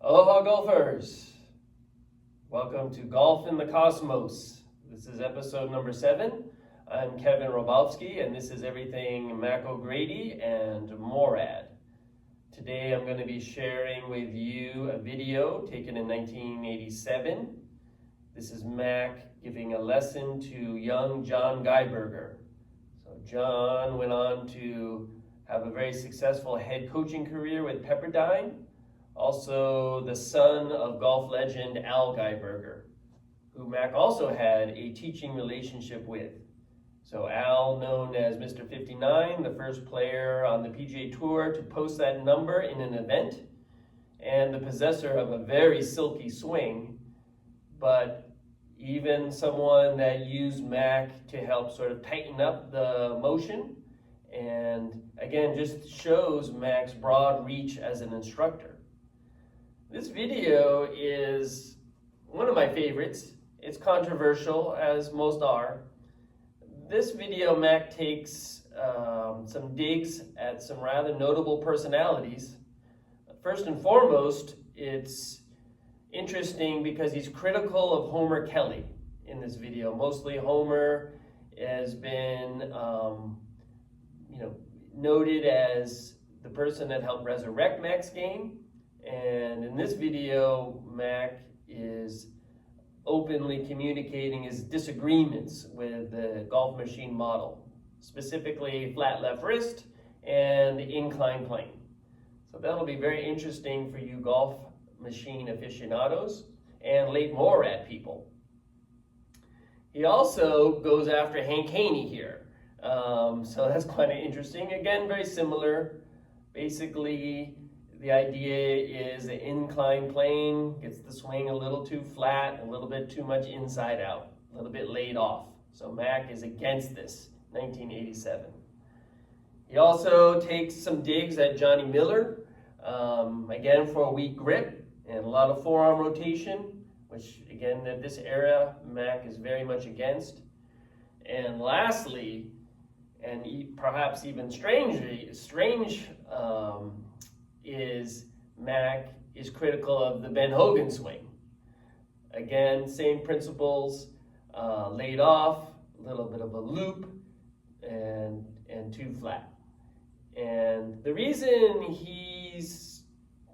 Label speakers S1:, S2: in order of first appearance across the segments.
S1: Aloha golfers! Welcome to Golf in the Cosmos. This is episode number 7. I'm Kevin Robowski and this is everything Mac O'Grady and Morad. Today I'm going to be sharing with you a video taken in 1987. This is Mac giving a lesson to young John Geiberger. So John went on to have a very successful head coaching career with Pepperdine. Also the son of golf legend Al Geiberger, who Mac also had a teaching relationship with. So Al, known as Mr. 59, the first player on the PGA Tour to post that number in an event, and the possessor of a very silky swing, but even someone that used Mac to help sort of tighten up the motion, and again, just shows Mac's broad reach as an instructor. This video is one of my favorites. It's controversial, as most are. This video, Mac takes some digs at some rather notable personalities. First and foremost, it's interesting because he's critical of Homer Kelly in this video. Mostly Homer has been noted as the person that helped resurrect Mac's game. And in this video, Mac is openly communicating his disagreements with the golf machine model, specifically flat left wrist and the incline plane. So that'll be very interesting for you golf machine aficionados and late Morad people. He also goes after Haney here. So that's quite interesting. Again, very similar. Basically, the idea is the incline plane gets the swing a little too flat, a little bit too much inside out, a little bit laid off. So Mac is against this, 1987. He also takes some digs at Johnny Miller, again for a weak grip and a lot of forearm rotation, which again at this era Mac is very much against. And lastly, and perhaps even strange, is Mac is critical of the Ben Hogan swing. Again, same principles, laid off, a little bit of a loop, and too flat. And the reason he's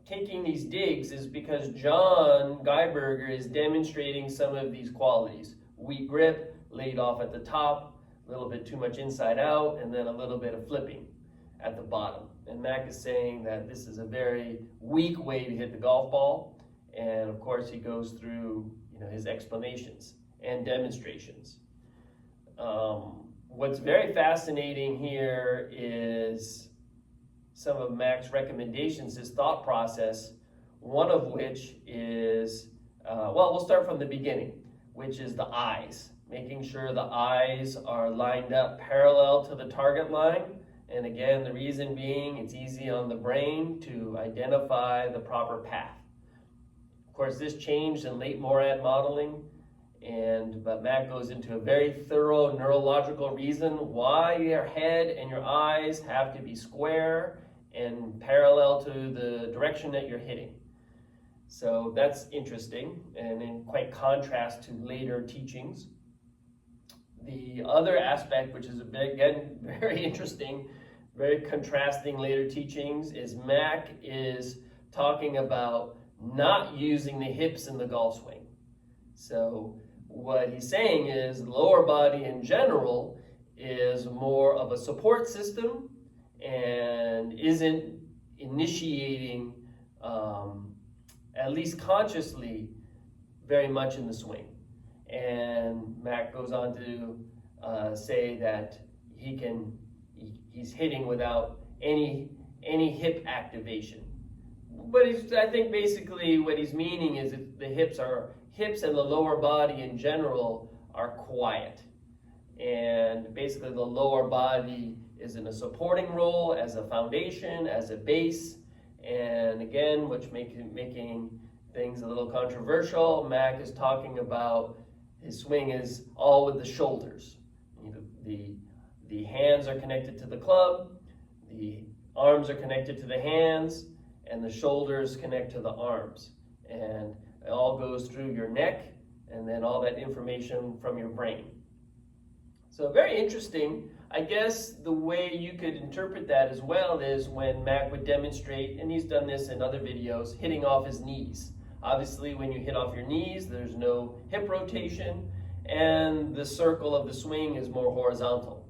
S1: taking these digs is because John Geiberger is demonstrating some of these qualities. Weak grip, laid off at the top, a little bit too much inside out, and then a little bit of flipping at the bottom. And Mac is saying that this is a very weak way to hit the golf ball. And of course he goes through his explanations and demonstrations. What's very fascinating here is some of Mac's recommendations, his thought process, one of which is, we'll start from the beginning, which is the eyes. Making sure the eyes are lined up parallel to the target line. And again, the reason being, it's easy on the brain to identify the proper path. Of course, this changed in late Morad modeling, but Mac goes into a very thorough neurological reason why your head and your eyes have to be square and parallel to the direction that you're hitting. So that's interesting and in quite contrast to later teachings. The other aspect, which is again very interesting, very contrasting later teachings, is Mac is talking about not using the hips in the golf swing. So what he's saying is the lower body in general is more of a support system and isn't initiating, at least consciously, very much in the swing. And Mac goes on to say that he's hitting without any hip activation. But I think basically what he's meaning is that the hips and the lower body in general are quiet. And basically the lower body is in a supporting role as a foundation, as a base. And again, which making things a little controversial, Mac is talking about his swing is all with the shoulders. The hands are connected to the club, the arms are connected to the hands, and the shoulders connect to the arms. And it all goes through your neck and then all that information from your brain. So very interesting. I guess the way you could interpret that as well is when Mac would demonstrate, and he's done this in other videos, hitting off his knees. Obviously, when you hit off your knees, there's no hip rotation, and the circle of the swing is more horizontal.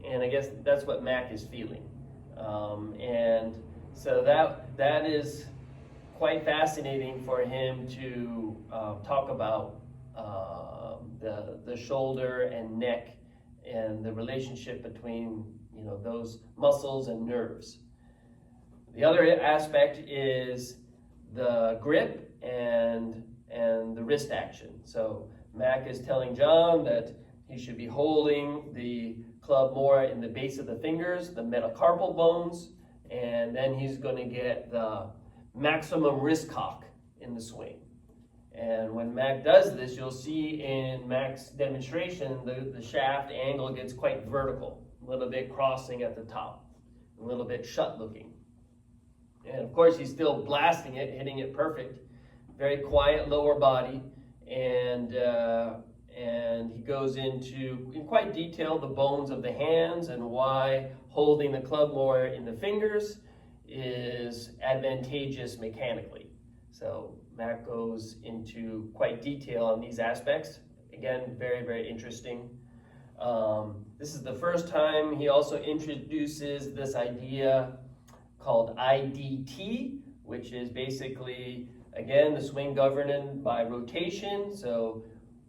S1: And I guess that's what Mac is feeling. And so that is quite fascinating for him to talk about the shoulder and neck and the relationship between, you know, those muscles and nerves. The other aspect is the grip and the wrist action. So Mac is telling John that he should be holding the club more in the base of the fingers, the metacarpal bones, and then he's going to get the maximum wrist cock in the swing. And when Mac does this, you'll see in Mac's demonstration, the shaft angle gets quite vertical, a little bit crossing at the top, a little bit shut looking. And of course, he's still blasting it, hitting it perfect. Very quiet lower body, and he goes into, in quite detail, the bones of the hands and why holding the club more in the fingers is advantageous mechanically. So Mac goes into quite detail on these aspects. Again, very, very interesting. This is the first time he also introduces this idea called IDT, which is basically, again, the swing governed by rotation. So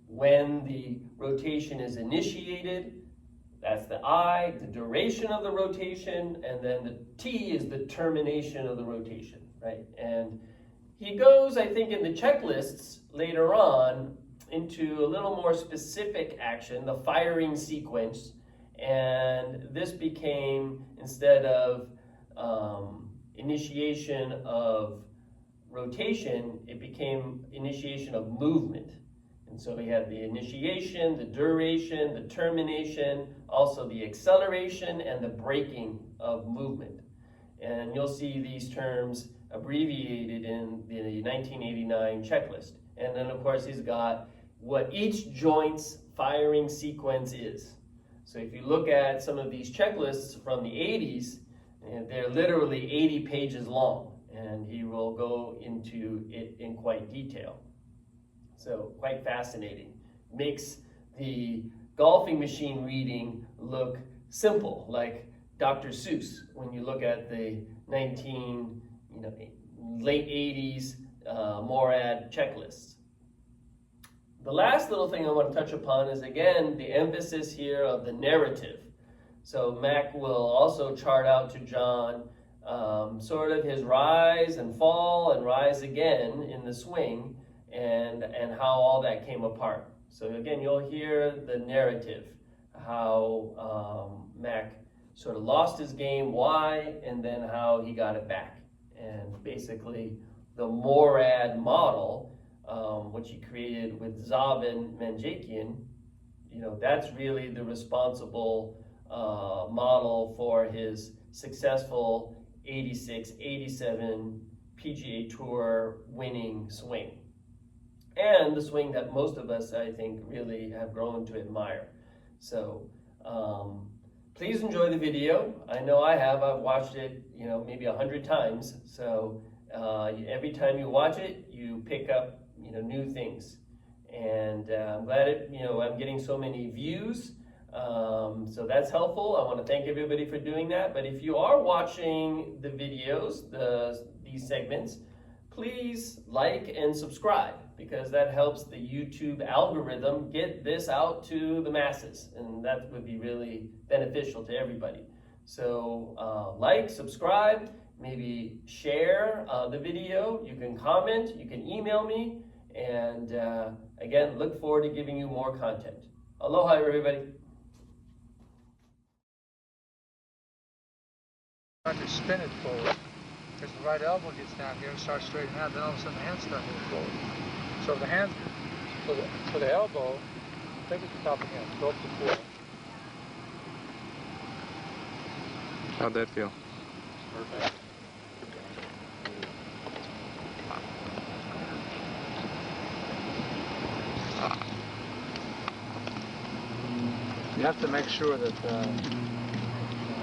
S1: when the rotation is initiated, that's the I, the duration of the rotation, and then the T is the termination of the rotation, right? And he goes, I think, in the checklists later on into a little more specific action, the firing sequence, and this became, instead of initiation of rotation, it became initiation of movement. And so we had the initiation, the duration, the termination, also the acceleration and the braking of movement. And you'll see these terms abbreviated in the 1989 checklist. And then of course he's got what each joint's firing sequence is. So if you look at some of these checklists from the 80s, they're literally 80 pages long, and he will go into it in quite detail. So quite fascinating. Makes the golfing machine reading look simple, like Dr. Seuss, when you look at the late 80s Morad checklists. The last little thing I want to touch upon is, again, the emphasis here of the narrative. So Mac will also chart out to John sort of his rise and fall and rise again in the swing, and how all that came apart. So again, you'll hear the narrative, how Mac sort of lost his game, why, and then how he got it back. And basically the Morad model, which he created with Zavin Manjakian, that's really the responsible model for his successful 86, 87 PGA Tour winning swing. And the swing that most of us, I think, really have grown to admire. So please enjoy the video. I know I have. I've watched it, maybe 100 times. So every time you watch it, you pick up, new things. And I'm glad I'm getting so many views. So that's helpful. I want to thank everybody for doing that. But if you are watching the videos, these segments, please like and subscribe, because that helps the YouTube algorithm get this out to the masses, and that would be really beneficial to everybody. So like, subscribe, maybe share the video. You can comment, you can email me, and again, look forward to giving you more content. Aloha, everybody.
S2: Start to spin it forward, because the right elbow gets down here and starts straightening out, then all of a sudden the hands start moving forward. So the hands, for the elbow, take it to the top again, go up to 4.
S3: How'd that feel?
S2: Perfect. you have to make sure that the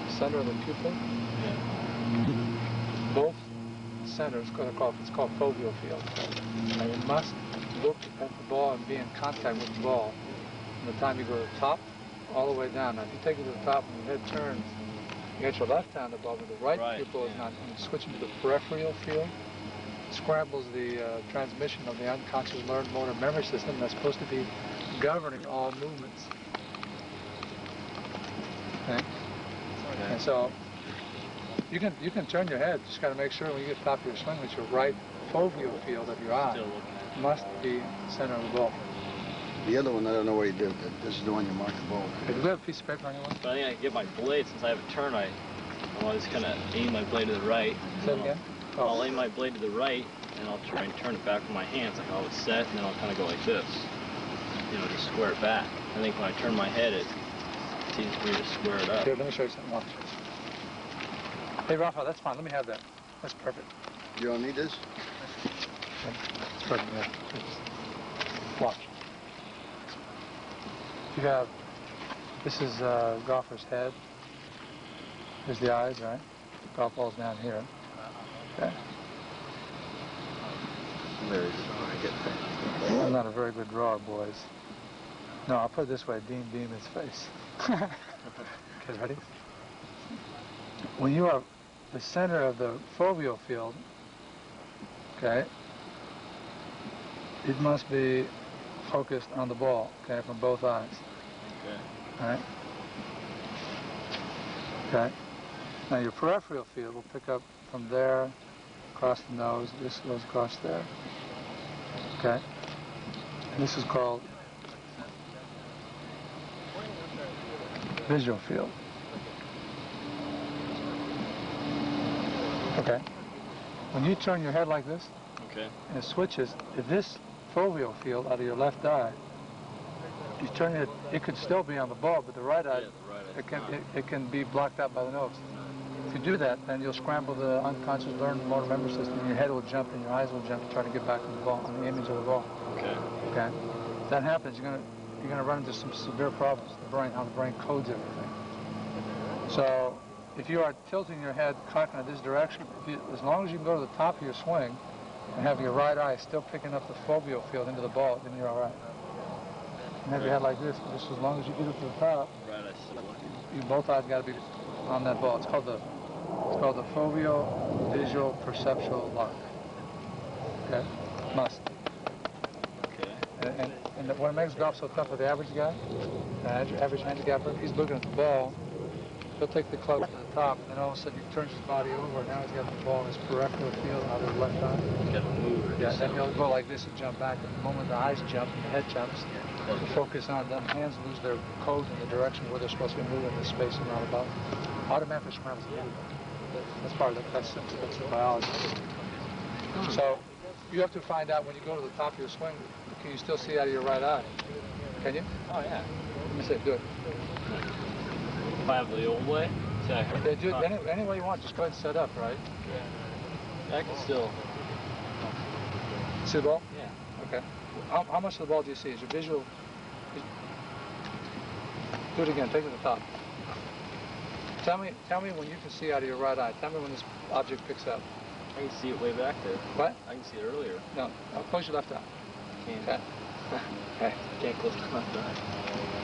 S2: center of the pupil, both centers, it's called foveal field. And you must look at the ball and be in contact with the ball from the time you go to the top all the way down. Now, if you take it to the top and your head turns, you get your left hand above it, the right pupil is not, and you switch into the peripheral field, scrambles the transmission of the unconscious learned motor memory system that's supposed to be governing all movements. Okay? And so you can turn your head. Just got to make sure when you get to the top of your swing that your right foveal field of your eye must be center of the ball.
S4: The other one, I don't know where you did. This is the one you marked the ball.
S2: Okay, do we have a piece of paper on you?
S5: I think I can get my blade since I have a turn. I'm always kind of aim my blade to the right.
S2: Say it again?
S5: I'll aim my blade to the right, and I'll try and turn it back with my hands. Like I'll set, and then I'll kind of go like this. Just square it back. I think when I turn my head, it's easy for me to square it up.
S2: Here, let me show you something. Watch. Hey, Rafa, that's fine. Let me have that. That's perfect.
S4: You don't need this?
S2: It's perfect, yeah. Watch. You have, this is golfer's head. There's the eyes, right? Golf ball's down here. Okay. I'm not a very good drawer, boys. No, I'll put it this way, beam his face. Okay, ready? When you are the center of the foveal field, okay, it must be focused on the ball, okay, from both eyes.
S5: Okay.
S2: All right? Okay. Now your peripheral field will pick up from there, across the nose, this goes across there. Okay? And this is called visual field. Okay? When you turn your head like this,
S5: Okay.
S2: and it switches, if this foveal field out of your left eye, you turn it, it could still be on the ball, but the right eye, it can be blocked out by the nose. If you do that, then you'll scramble the unconscious learned motor memory system, and your head will jump and your eyes will jump to try to get back on the ball, on the image of the ball.
S5: Okay.
S2: Okay? If that happens, you're gonna run into some severe problems. The brain, how the brain codes everything. So, if you are tilting your head, cocking in this direction, as long as you can go to the top of your swing and have your right eye still picking up the foveal field into the ball, then you're all right. And have your head like this, just as long as you get it to the top,
S5: Right, I see.
S2: both eyes got to be on that ball. It's called the foveal visual perceptual lock. Okay, must.
S5: Okay.
S2: And what makes golf so tough for the average guy, the average handicapper, he's looking at the ball. He'll take the club to the top, and then all of a sudden he turns his body over, and now he's got the ball in his peripheral field out of his left eye.
S5: You gotta move.
S2: Yeah, then he'll go like this and jump back. At the moment the eyes jump and the head jumps, the focus on them, hands lose their code in the direction where they're supposed to be moving, the space and all about. Automatically scrambles everything. That's part of it. That's biology. So you have to find out when you go to the top of your swing, can you still see out of your right eye? Can you?
S5: Oh, yeah.
S2: Let me say, do it.
S5: If I have the old way?
S2: Yeah, do it any way you want. Just go ahead and set up, right?
S5: Yeah. I can still.
S2: See the ball?
S5: Yeah.
S2: Okay. How much of the ball do you see? Is your visual? Do it again. Take it to the top. Tell me when you can see out of your right eye. Tell me when this object picks up.
S5: I can see it way back there.
S2: What?
S5: I can see it earlier.
S2: No. Close your left eye.
S5: Can't.
S2: Okay. Okay.
S5: Can't close my left eye.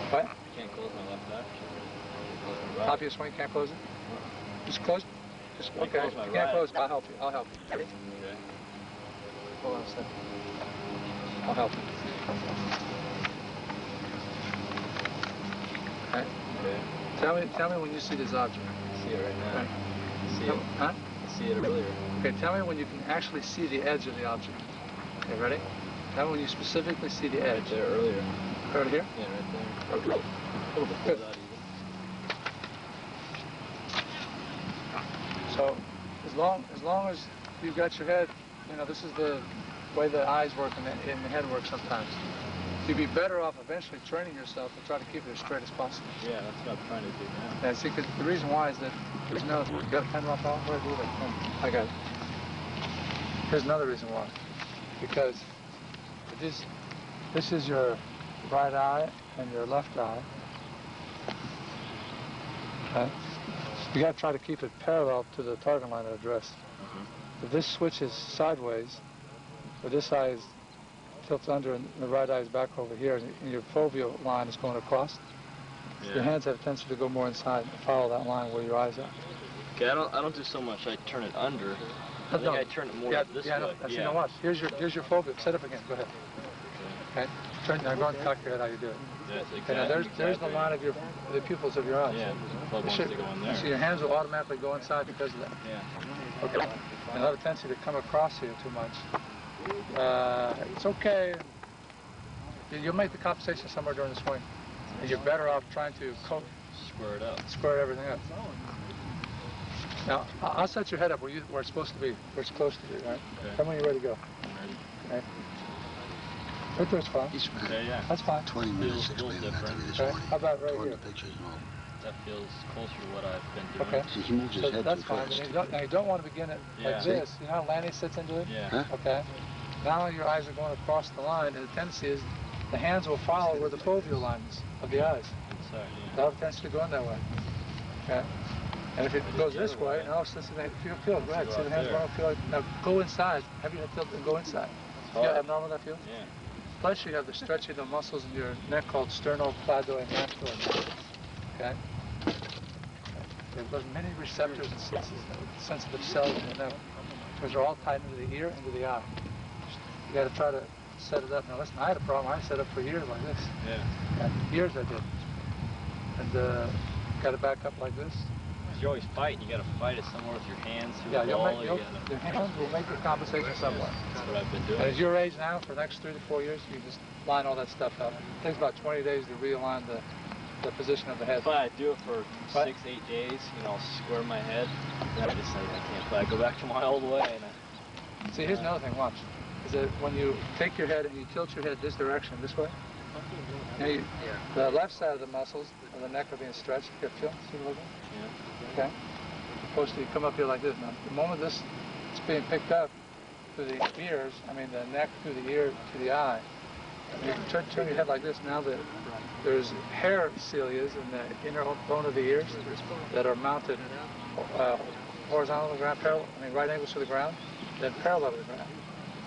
S2: What?
S5: Can't close my left eye. Close my right.
S2: Top of your swing, can't close it? Just close it? Just,
S5: I can
S2: okay.
S5: close my
S2: You can't
S5: right.
S2: close it. I'll help you. I'll help you. Ready?
S5: Okay.
S2: Hold on a second. I'll help you. Okay.
S5: Okay.
S2: Tell me when you see this object.
S5: I see it right now.
S2: Right.
S5: I see it.
S2: Huh?
S5: I see it earlier.
S2: Okay, tell me when you can actually see the edge of the object. Okay, ready? Tell me when you specifically see the edge.
S5: Right there earlier.
S2: Right here?
S5: Yeah, right there. A little bit
S2: Good.
S5: pulled out even.
S2: So, as long as you've got your head, this is the way the eyes work and the head works sometimes. You'd be better off eventually training yourself to try to keep it as straight as possible.
S5: Yeah, that's what I'm trying to do now.
S2: And see, 'cause the reason why is that there's no, you got a pen, Rafael? Where do it? I got it. Here's another reason why. Because this is your right eye and your left eye. Okay? You got to try to keep it parallel to the target line of address. If this switches sideways, or this eye is tilts under and the right eye is back over here, and your foveal line is going across, your hands have a tendency to go more inside and follow that line where your eyes are.
S5: Okay, I don't do so much. I turn it under. I think I turn it more this way.
S2: No. You know what? Here's your foveal. Set up again. Go ahead. Okay. Turn. Now go and tuck your head how you do it.
S5: Yes, exactly.
S2: Okay, now there's the line of the pupils of your eyes.
S5: Yeah, the club wants to go in there.
S2: So your hands will automatically go inside because of that.
S5: Yeah.
S2: Okay. And have a tendency to come across here too much. It's okay. You'll make the compensation somewhere during the swing. And you're better off trying to
S5: square it up.
S2: Square everything up. Now, I'll set your head up where it's supposed to be, where it's close to be, right?
S5: Okay.
S2: Tell me when you're ready to go.
S5: I'm ready.
S2: Okay. Right there's fine.
S5: Okay, yeah.
S2: That's fine.
S4: 20 minutes explaining that to me this morning.
S2: How about right
S4: Toward
S2: here?
S4: the pictures and all.
S5: That feels closer to what I've been doing.
S2: Okay.
S4: See, he moves his
S2: So
S4: head
S2: that's
S4: too
S2: fine.
S4: fast.
S2: Now you don't want to begin it like this. You know how Lanny sits into it?
S5: Yeah.
S4: Huh?
S2: Okay. Now your eyes are going across the line, and the tendency is the hands will follow where the foveal line is of the eyes.
S5: Inside, yeah.
S2: They'll have a tendency to go in that way. Okay. And if it goes this way, now feel it. Go ahead. See the hands going. Feel like now go inside. Have your head tilted and go inside. See how abnormal that feels?
S5: Yeah.
S2: Plus you have the stretching of the muscles in your neck called sternocleidomastoid. Okay. There's many receptors and sensitive cells in the neck. Those are all tied into the ear, into the eye. You got to try to set it up. Now listen, I had a problem. I set up for years like this.
S5: Yeah.
S2: Years I did. And got to back up like this.
S5: You're always fighting. You got to fight it somewhere with your hands through the
S2: Your
S5: wall.
S2: hands will make your compensation somewhere.
S5: That's what I've been doing.
S2: And at your age now, for the next 3 to 4 years, you just line all that stuff up. It takes about 20 days to realign the position of the head.
S5: If I do it for 6-8 days, I'll square my head. Then I can't play. I go back to my old way.
S2: See, here's another thing. Watch. Is that when you take your head and you tilt your head this direction, this way, the left side of the muscles of the neck are being stretched. You feel? See what I'm doing?
S5: Yeah.
S2: Okay. Supposed to come up here like this. Now, the moment this is being picked up through the ears, the neck through the ear to the eye, you turn your head like this. Now there's hair cilias in the inner bone of the ears that are mounted horizontal to the ground, right angles to the ground, then parallel to the ground.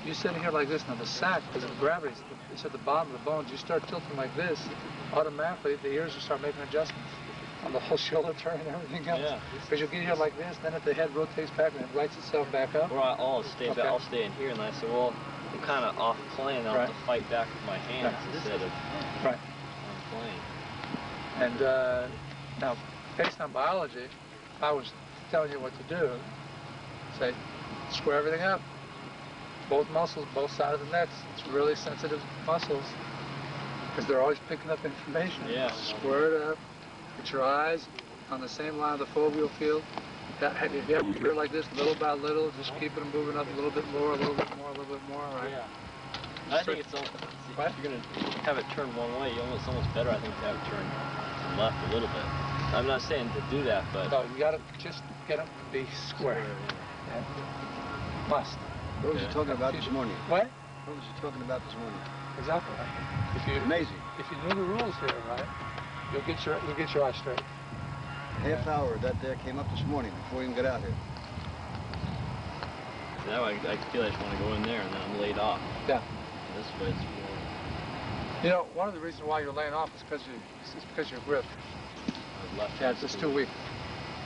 S2: You sitting here like this, now the sac, because of gravity, it's at the bottom of the bones. You start tilting like this, automatically the ears will start making adjustments on the whole shoulder turn and everything else.
S5: Yeah.
S2: Because you'll get here like this, then if the head rotates back and it rights itself back up.
S5: Or I'll stay back. I'll stay in here, and I say, well, I'm kind of off playing. I'll have to fight back with my hands instead of on playing.
S2: And now, based on biology, if I was telling you what to do, say, square everything up. Both muscles, both sides of the neck. It's really sensitive muscles because they're always picking up information.
S5: Yeah.
S2: Square it up. Get your eyes on the same line of the foveal field. If you have to do it like this, little by little, just keep it moving up a little bit more, a little bit more, a little bit more, right?
S5: Yeah. I think it's almost, if you're going to have it turn one way, it's almost better, I think, to have it turn to the left a little bit. I'm not saying to do that, but...
S2: No, you got to just get them to be square. Yeah. Must.
S4: What was you talking about this morning?
S2: What?
S4: What was you talking about this morning?
S2: Exactly.
S4: Amazing.
S2: If you knew the rules here, right, you'll get your eyes straight.
S4: Half hour that there came up this morning before you even got out here.
S5: Now I feel I just want to go in there and then I'm laid off.
S2: Yeah.
S5: This way it's
S2: more... one of the reasons why you're laying off is because of your grip. Yeah, it's just too weak.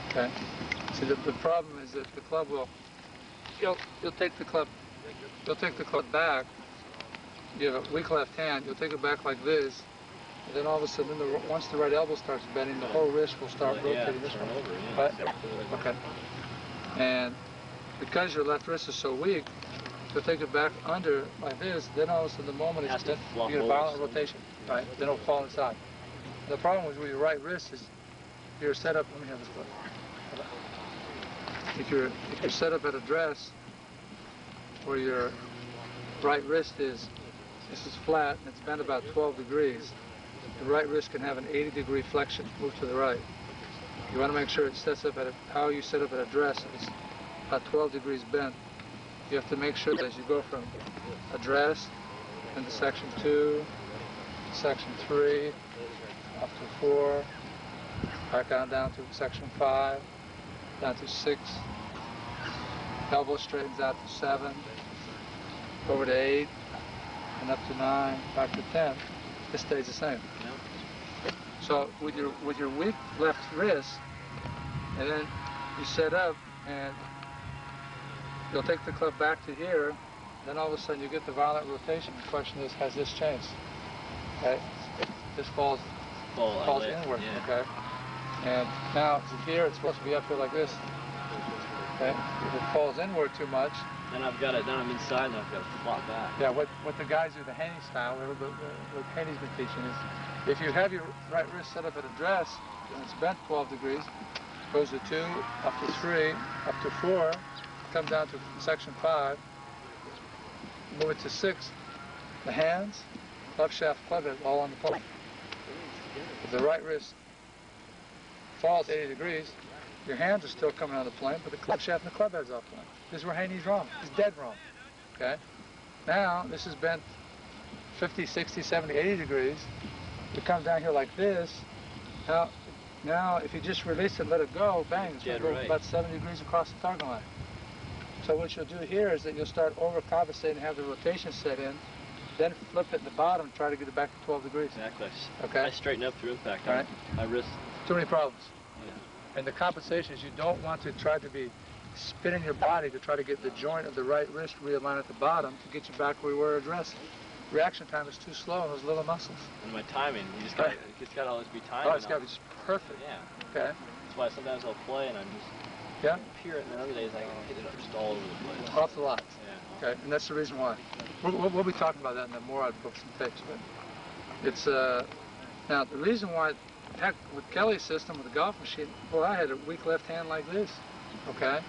S2: Okay. See, the problem is that the club will... You'll take the club back. You have a weak left hand. You'll take it back like this, and then all of a sudden, once the right elbow starts bending, the whole wrist will start rotating this way. Right? Okay. And because your left wrist is so weak, you'll take it back under like this. Then all of a sudden, the moment you get a violent rotation, right? Then it'll fall inside. The problem with your right wrist is you're set up. Let me have this look. If you're set up at address where your right wrist is, this is flat and it's bent about 12 degrees, the right wrist can have an 80-degree flexion, move to the right. You want to make sure it sets up at how you set up at address. It's about 12 degrees bent. You have to make sure that as you go from address into section 2, section 3, up to 4, back on down to section 5, down to 6, elbow straightens out to 7, over to 8, and up to 9, back to 10. This stays the same.
S5: Yep.
S2: So with your weak left wrist, and then you set up, and you'll take the club back to here, then all of a sudden you get the violent rotation. The question is, has this changed? Okay, this falls inward.
S5: Yeah.
S2: Okay, and now here it's supposed to be up here like this. Okay, if it falls inward too much,
S5: Then I'm inside and I've got to flop back.
S2: yeah. What the guys do, the Haney style, what Haney's been teaching is, if you have your right wrist set up at address and it's bent 12 degrees, goes to 2, up to 3, up to 4, come down to section 5, move it to 6. The hands, club shaft, club head, all on the palm. If the right wrist falls 80 degrees, your hands are still coming on the plane, but the club shaft and the club head's off plane. This is where Haney's wrong. He's dead wrong. Okay? Now, this is bent 50, 60, 70, 80 degrees. It comes down here like this. Now, if you just release it and let it go, bang, it's going to go about 70 degrees across the target line. So what you'll do here is that you'll start overcompensating and have the rotation set in, then flip it in the bottom and try to get it back to 12 degrees.
S5: Exactly.
S2: Okay.
S5: I straighten up through impact.
S2: All right.
S5: My wrist.
S2: Too many problems.
S5: Yeah.
S2: And the compensation is you don't want to try to be spinning your body to try to get the joint of the right wrist realigned at the bottom to get you back where you were addressing. Reaction time is too slow in those little muscles.
S5: And my timing, it's got to always be timed.
S2: Oh, it's got to be just perfect.
S5: Yeah.
S2: Okay.
S5: That's why sometimes I'll play and I'm just pure it, and then other days I can hit it just all over the place.
S2: Off the lot.
S5: Yeah.
S2: Okay, and that's the reason why. We'll be talking about that in the more out books and tapes. But it's now the reason why, heck, with Kelly's system with the golf machine, well, I had a weak left hand like this. Okay.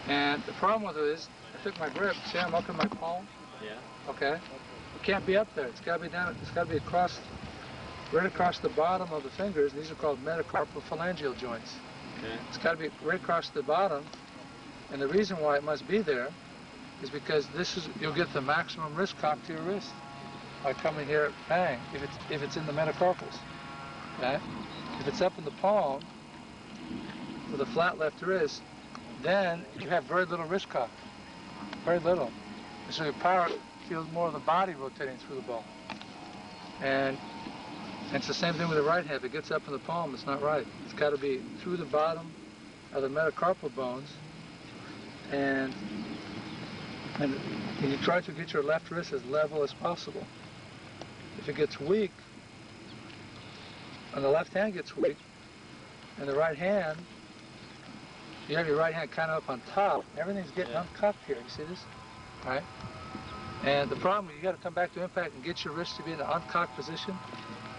S2: And the problem with it is, I took my grip. See, I'm up in my palm.
S5: Yeah.
S2: Okay. It can't be up there. It's got to be down. It's got to be across, right across the bottom of the fingers. These are called metacarpal phalangeal joints.
S5: Okay.
S2: It's got to be right across the bottom. And the reason why it must be there is because you'll get the maximum wrist cock to your wrist by coming here, bang. If it's in the metacarpals. Okay. If it's up in the palm with a flat left wrist, then you have very little wrist cock. Very little. So your power feels more of the body rotating through the ball. And it's the same thing with the right hand. If it gets up in the palm, it's not right. It's got to be through the bottom of the metacarpal bones. And you try to get your left wrist as level as possible. If it gets weak, and the left hand gets weak, and the right hand, you have your right hand kind of up on top. Everything's getting uncuffed here. You see this? All right? And the problem is you got to come back to impact and get your wrist to be in the uncocked position,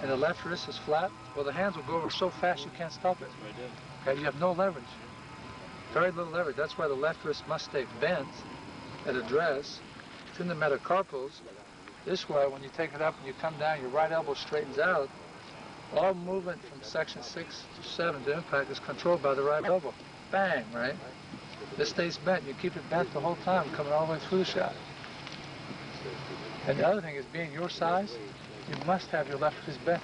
S2: and the left wrist is flat. Well, the hands will go over so fast you can't stop it.
S5: That's what I did.
S2: Okay? You have no leverage. Very little leverage. That's why the left wrist must stay bent at address. It's in the metacarpals. This way, when you take it up and you come down, your right elbow straightens out. All movement from section 6 to 7 to impact is controlled by the right elbow. Bang, right? This stays bent. You keep it bent the whole time, coming all the way through the shot. And the other thing is, being your size, you must have your left wrist bent.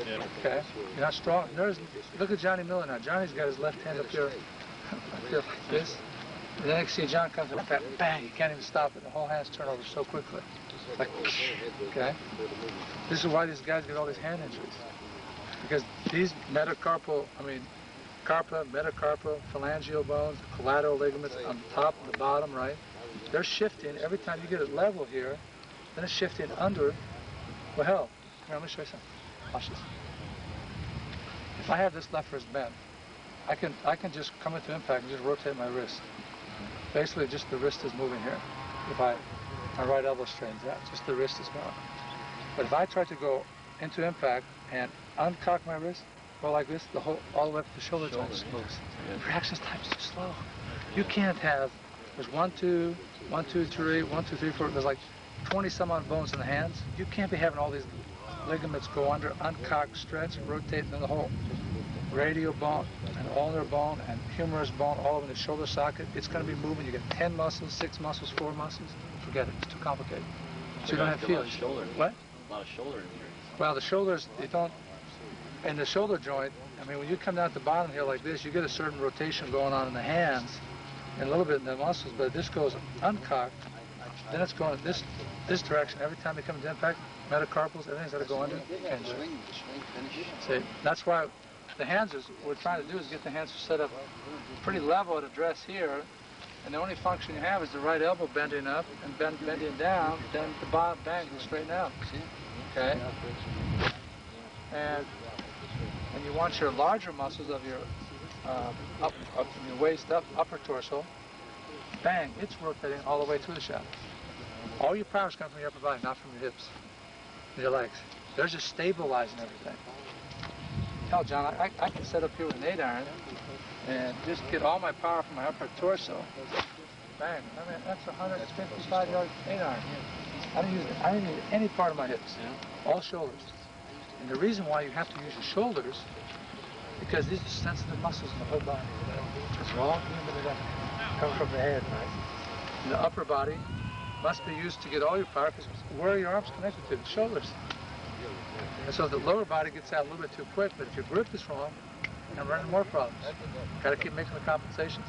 S5: Yeah.
S2: Okay? You're not strong. Look at Johnny Miller now. Johnny's got his left hand up here like this. And the next thing John comes up, bang, you can't even stop it. The whole hand's turn over so quickly. Like, okay? This is why these guys get all these hand injuries. Because these carpa, metacarpal, phalangeal bones, collateral ligaments on the top and the bottom, right? They're shifting. Every time you get it level here, then it's shifting under. Well, hell, here, let me show you something. Watch this. If I have this left wrist bent, I can just come into impact and just rotate my wrist. Basically, just the wrist is moving here. If my right elbow straightens out, just the wrist is going. But if I try to go into impact and uncock my wrist, go like this, all the way up to the shoulder joint just moves. The reaction time is too slow. You can't have, there's 1, 2, 1, 2, 3, 1, 2, 3, 4, there's like 20 some odd bones in the hands. You can't be having all these ligaments go under, uncock, stretch, rotate, and then the whole radial bone and ulnar bone and humerus bone all over the shoulder socket. It's going to be moving. You get 10 muscles, 6 muscles, 4 muscles. Forget it. It's too complicated. So you don't have feel.
S5: Shoulder.
S2: What?
S5: A lot of shoulder injuries.
S2: Well, the shoulders, you don't, in the shoulder joint, I mean, when you come down at the bottom here like this, you get a certain rotation going on in the hands and a little bit in the muscles, but this goes uncocked. Then it's going this direction. Every time you come to impact, metacarpals, everything's got to go under. And see, that's why the hands is, what we're trying to do is get the hands set up pretty level at address here, and the only function you have is the right elbow bending up and bending down, then the bottom bang will straighten out. Okay? And you want your larger muscles of your up from your waist up, upper torso, bang, it's rotating all the way through the shaft. All your power's coming from your upper body, not from your hips, your legs. They're just stabilizing everything. Hell, John, I can set up here with an 8-iron and just get all my power from my upper torso. Bang, I mean, that's 155-yard 8-iron. I didn't use any part of my hips, all shoulders. And the reason why you have to use your shoulders, because these are sensitive muscles in the whole body. It's all coming from the head, right? And the upper body must be used to get all your power, because where are your arms connected to? The shoulders. And so the lower body gets out a little bit too quick, but if your grip is wrong, I'm running more problems. Got to keep making the compensations.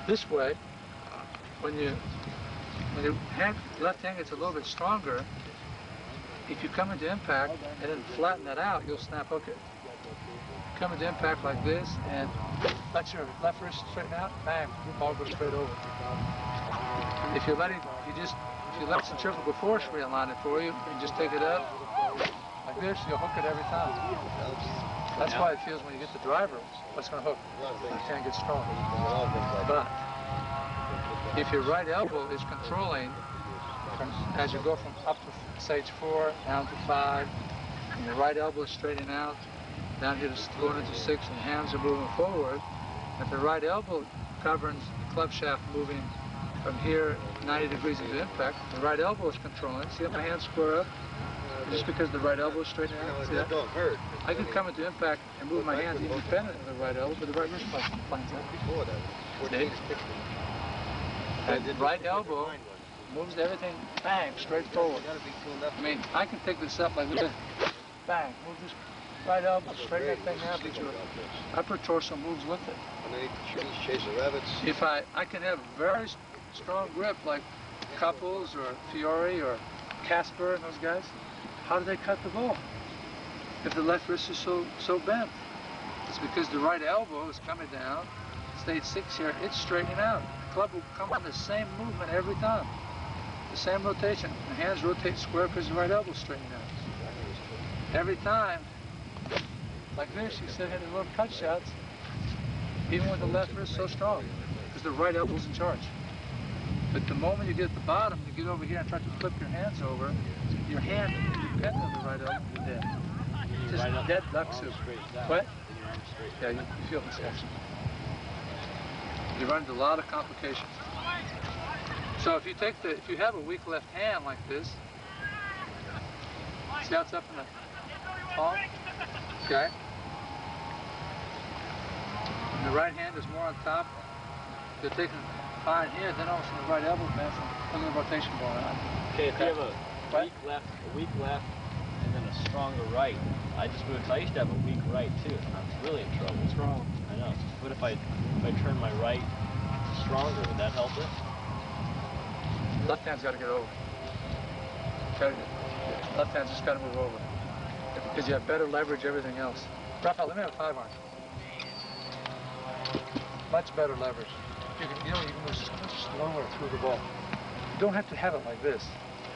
S2: This way, when your left hand gets a little bit stronger, if you come into impact and then flatten that out, you'll snap hook it. Come into impact like this and let your left wrist straighten out, bang, ball goes straight over. If you let centrifugal force realign it for you and just take it up like this, you'll hook it every time. That's why it feels when you get the driver, what's going to hook? You can't get strong. But if your right elbow is controlling as you go from up to stage 4, down to 5, and your right elbow is straightening out, down here to going into 6, and hands are moving forward. If the right elbow governs the club shaft moving from here 90 degrees into impact, the right elbow is controlling. See how my hands square up? Just because the right elbow is straightening out. See that? I could come into impact and move my hands independent of the right elbow, but the right wrist plans out. See? And the right elbow moves everything, bang, straight forward. I mean, I can take this up like this, bang, move this right elbow, straighten that thing out, but your upper torso moves with it. If I can have very strong grip like Couples or Fiore or Casper and those guys, how do they cut the ball? If the left wrist is so bent, it's because the right elbow is coming down. Stage 6 here, it's straightening out. The club will come on the same movement every time. The same rotation. The hands rotate square because the right elbow is straightening out. Every time, like this, you sit hitting little cut shots, even with the left wrist so strong, because the right elbow's in charge. But the moment you get at the bottom, you get over here and try to flip your hands over, your hand is independent of the right elbow, you're dead. Just dead duck soup. What? Yeah, you feel this action. You run into a lot of complications. So if you have a weak left hand like this, see how it's up in the palm? Okay. And the right hand is more on top. You're taking fine here, then all of a sudden the right elbow bends and look at the rotation going on.
S5: Okay, if you have a weak left, and then a stronger right, I used to have a weak right too, and I was really in trouble.
S2: What's wrong?
S5: I know. But if I turn my right stronger, would that help it?
S2: Left hand's got to get over. Left hand's just got to move over. Because you have better leverage, everything else. Rafael, let me have a 5-iron. Much better leverage. You can move so much slower through the ball. You don't have to have it like this.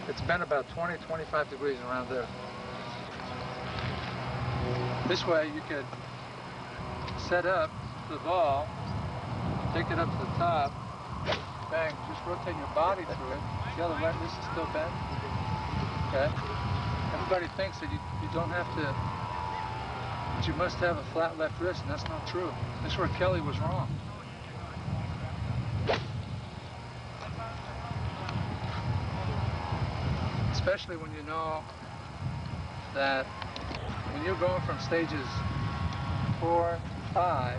S2: It's been about 20, 25 degrees around there. This way you could set up the ball, take it up to the top, bang, just rotate your body through it. See how the right wrist is still bent? Okay? Everybody thinks that you don't have to, that you must have a flat left wrist, and that's not true. That's where Kelly was wrong. Especially when you know that when you're going from stages 4 to 5,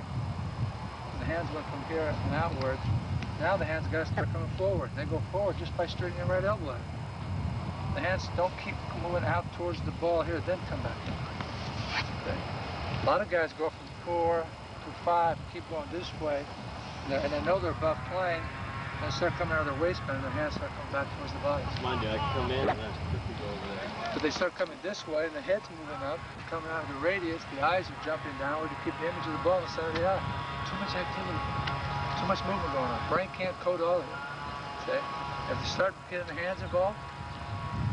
S2: and the hands went from here and outward, now the hands got to start coming forward. They go forward just by straightening your right elbow out. The hands don't keep moving out towards the ball here, then come back in. Okay. A lot of guys go from 4 to 5 and keep going this way, and they know they're above plane, and they start coming out of their waistband, and their hands start coming back towards the body.
S5: Mind you, I can come in and then quickly go over there.
S2: But they start coming this way, and the head's moving up, coming out of the radius, the eyes are jumping downward to keep the image of the ball in the center of the eye. Too much activity, too much movement going on. Brain can't code all of it. See? If you start getting the hands involved,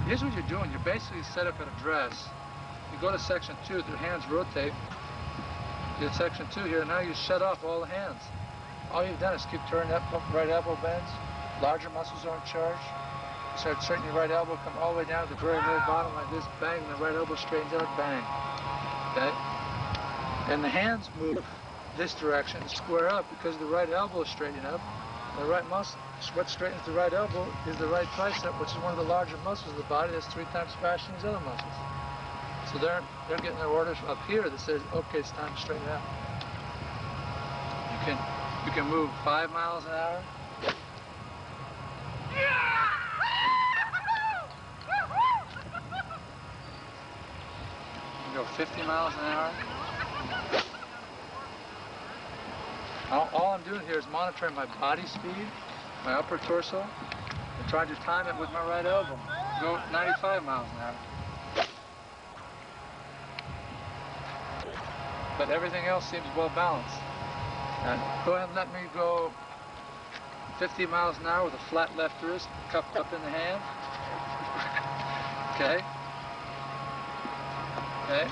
S2: here's what you're doing. You're basically set up in a dress. You go to section 2, the hands rotate. You get section 2 here, and now you shut off all the hands. All you've done is keep turning up, right elbow bends. Larger muscles are in charge. You start straightening your right elbow, come all the way down to the very, very bottom like this, bang, and the right elbow straightens out, bang. Okay? And the hands move this direction, square up, because the right elbow is straightening up. The right muscle, what straightens the right elbow is the right tricep, which is one of the larger muscles of the body. That's 3 times faster than these other muscles. So they're getting their orders up here that says, okay, it's time to straighten out. You can move 5 miles an hour. You can go 50 miles an hour. All I'm doing here is monitoring my body speed, my upper torso, and trying to time it with my right elbow. Go 95 miles an hour. But everything else seems well balanced. Go ahead and let me go 50 miles an hour with a flat left wrist, cupped up in the hand. Okay. Okay.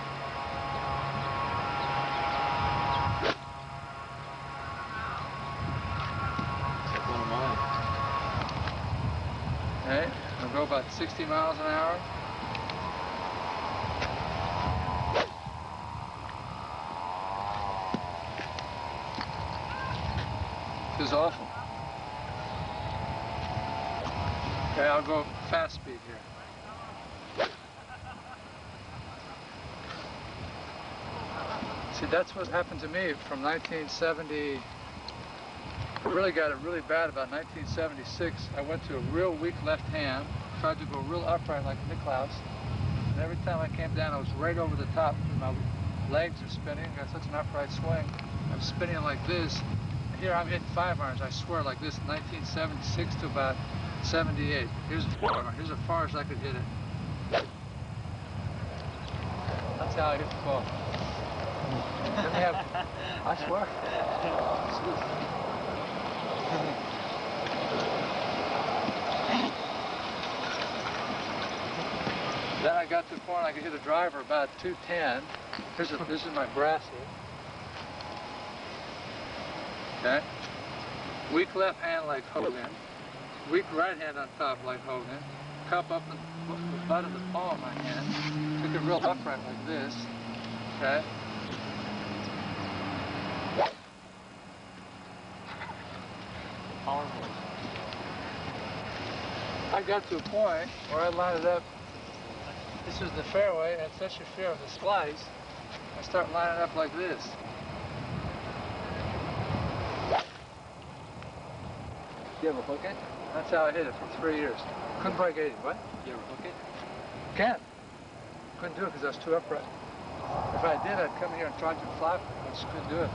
S2: Okay, I'll go about 60 miles an hour. This is awful. Okay, I'll go fast speed here. See, that's what happened to me from 1970. I really got it really bad about 1976. I went to a real weak left hand, tried to go real upright like Nicklaus, and every time I came down, I was right over the top. My legs are spinning. I got such an upright swing. I'm spinning like this. Here I'm hitting 5 irons, I swear, like this, 1976 to about 78. Here's a 4 iron. Here's as far as I could hit it. That's how I hit the ball. Let me have, I swear. Then I got to the point I could hit a driver about 210. This is my brass here. Okay. Weak left hand like Hogan. Weak right hand on top like Hogan. Cup up the butt of the palm of my hand. Took it real upright like this. Okay. I got to a point where I lined it up. This is the fairway, and such a fair with the slice. I start lining up like this.
S5: Do you ever hook it?
S2: That's how I hit it for 3 years. Couldn't break 80. What?
S5: Do you ever hook it?
S2: Can't. Couldn't do it because I was too upright. If I did, I'd come here and try to flap. I just couldn't do it.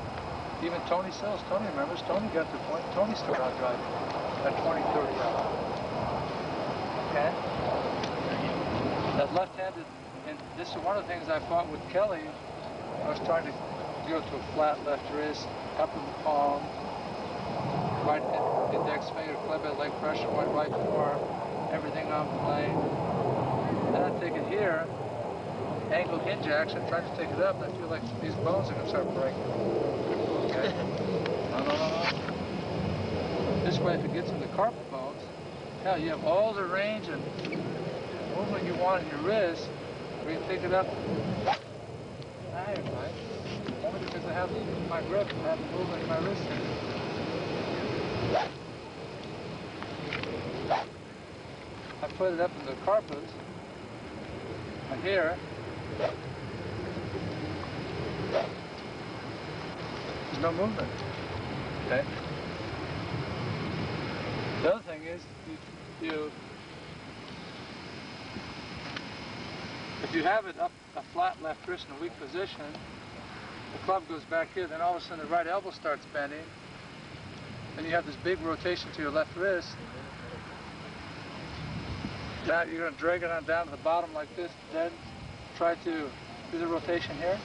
S2: Even Tony Sells, Tony remembers, Tony got to the point. Tony started out driving at 20, 30 hours. Okay? That left-handed, and this is one of the things I fought with Kelly. I was trying to go to a flat left wrist, up in the palm, right index finger, clip it, leg pressure, right forearm, everything on plane. Then I take it here, angle hinge action, try to take it up, and I feel like these bones are going to start breaking. Okay? No. This way, if it gets in the carpal bones, hell, you have all the range and movement you want in your wrist, where you pick it up. Right. Only because I have my grip and I have the movement in my wrist. I put it up in the carpet, and here, there's no movement. Okay? The other thing is, if you have it up a flat left wrist in a weak position, the club goes back here, then all of a sudden the right elbow starts bending, and you have this big rotation to your left wrist. Now you're going to drag it on down to the bottom like this, then try to do the rotation here.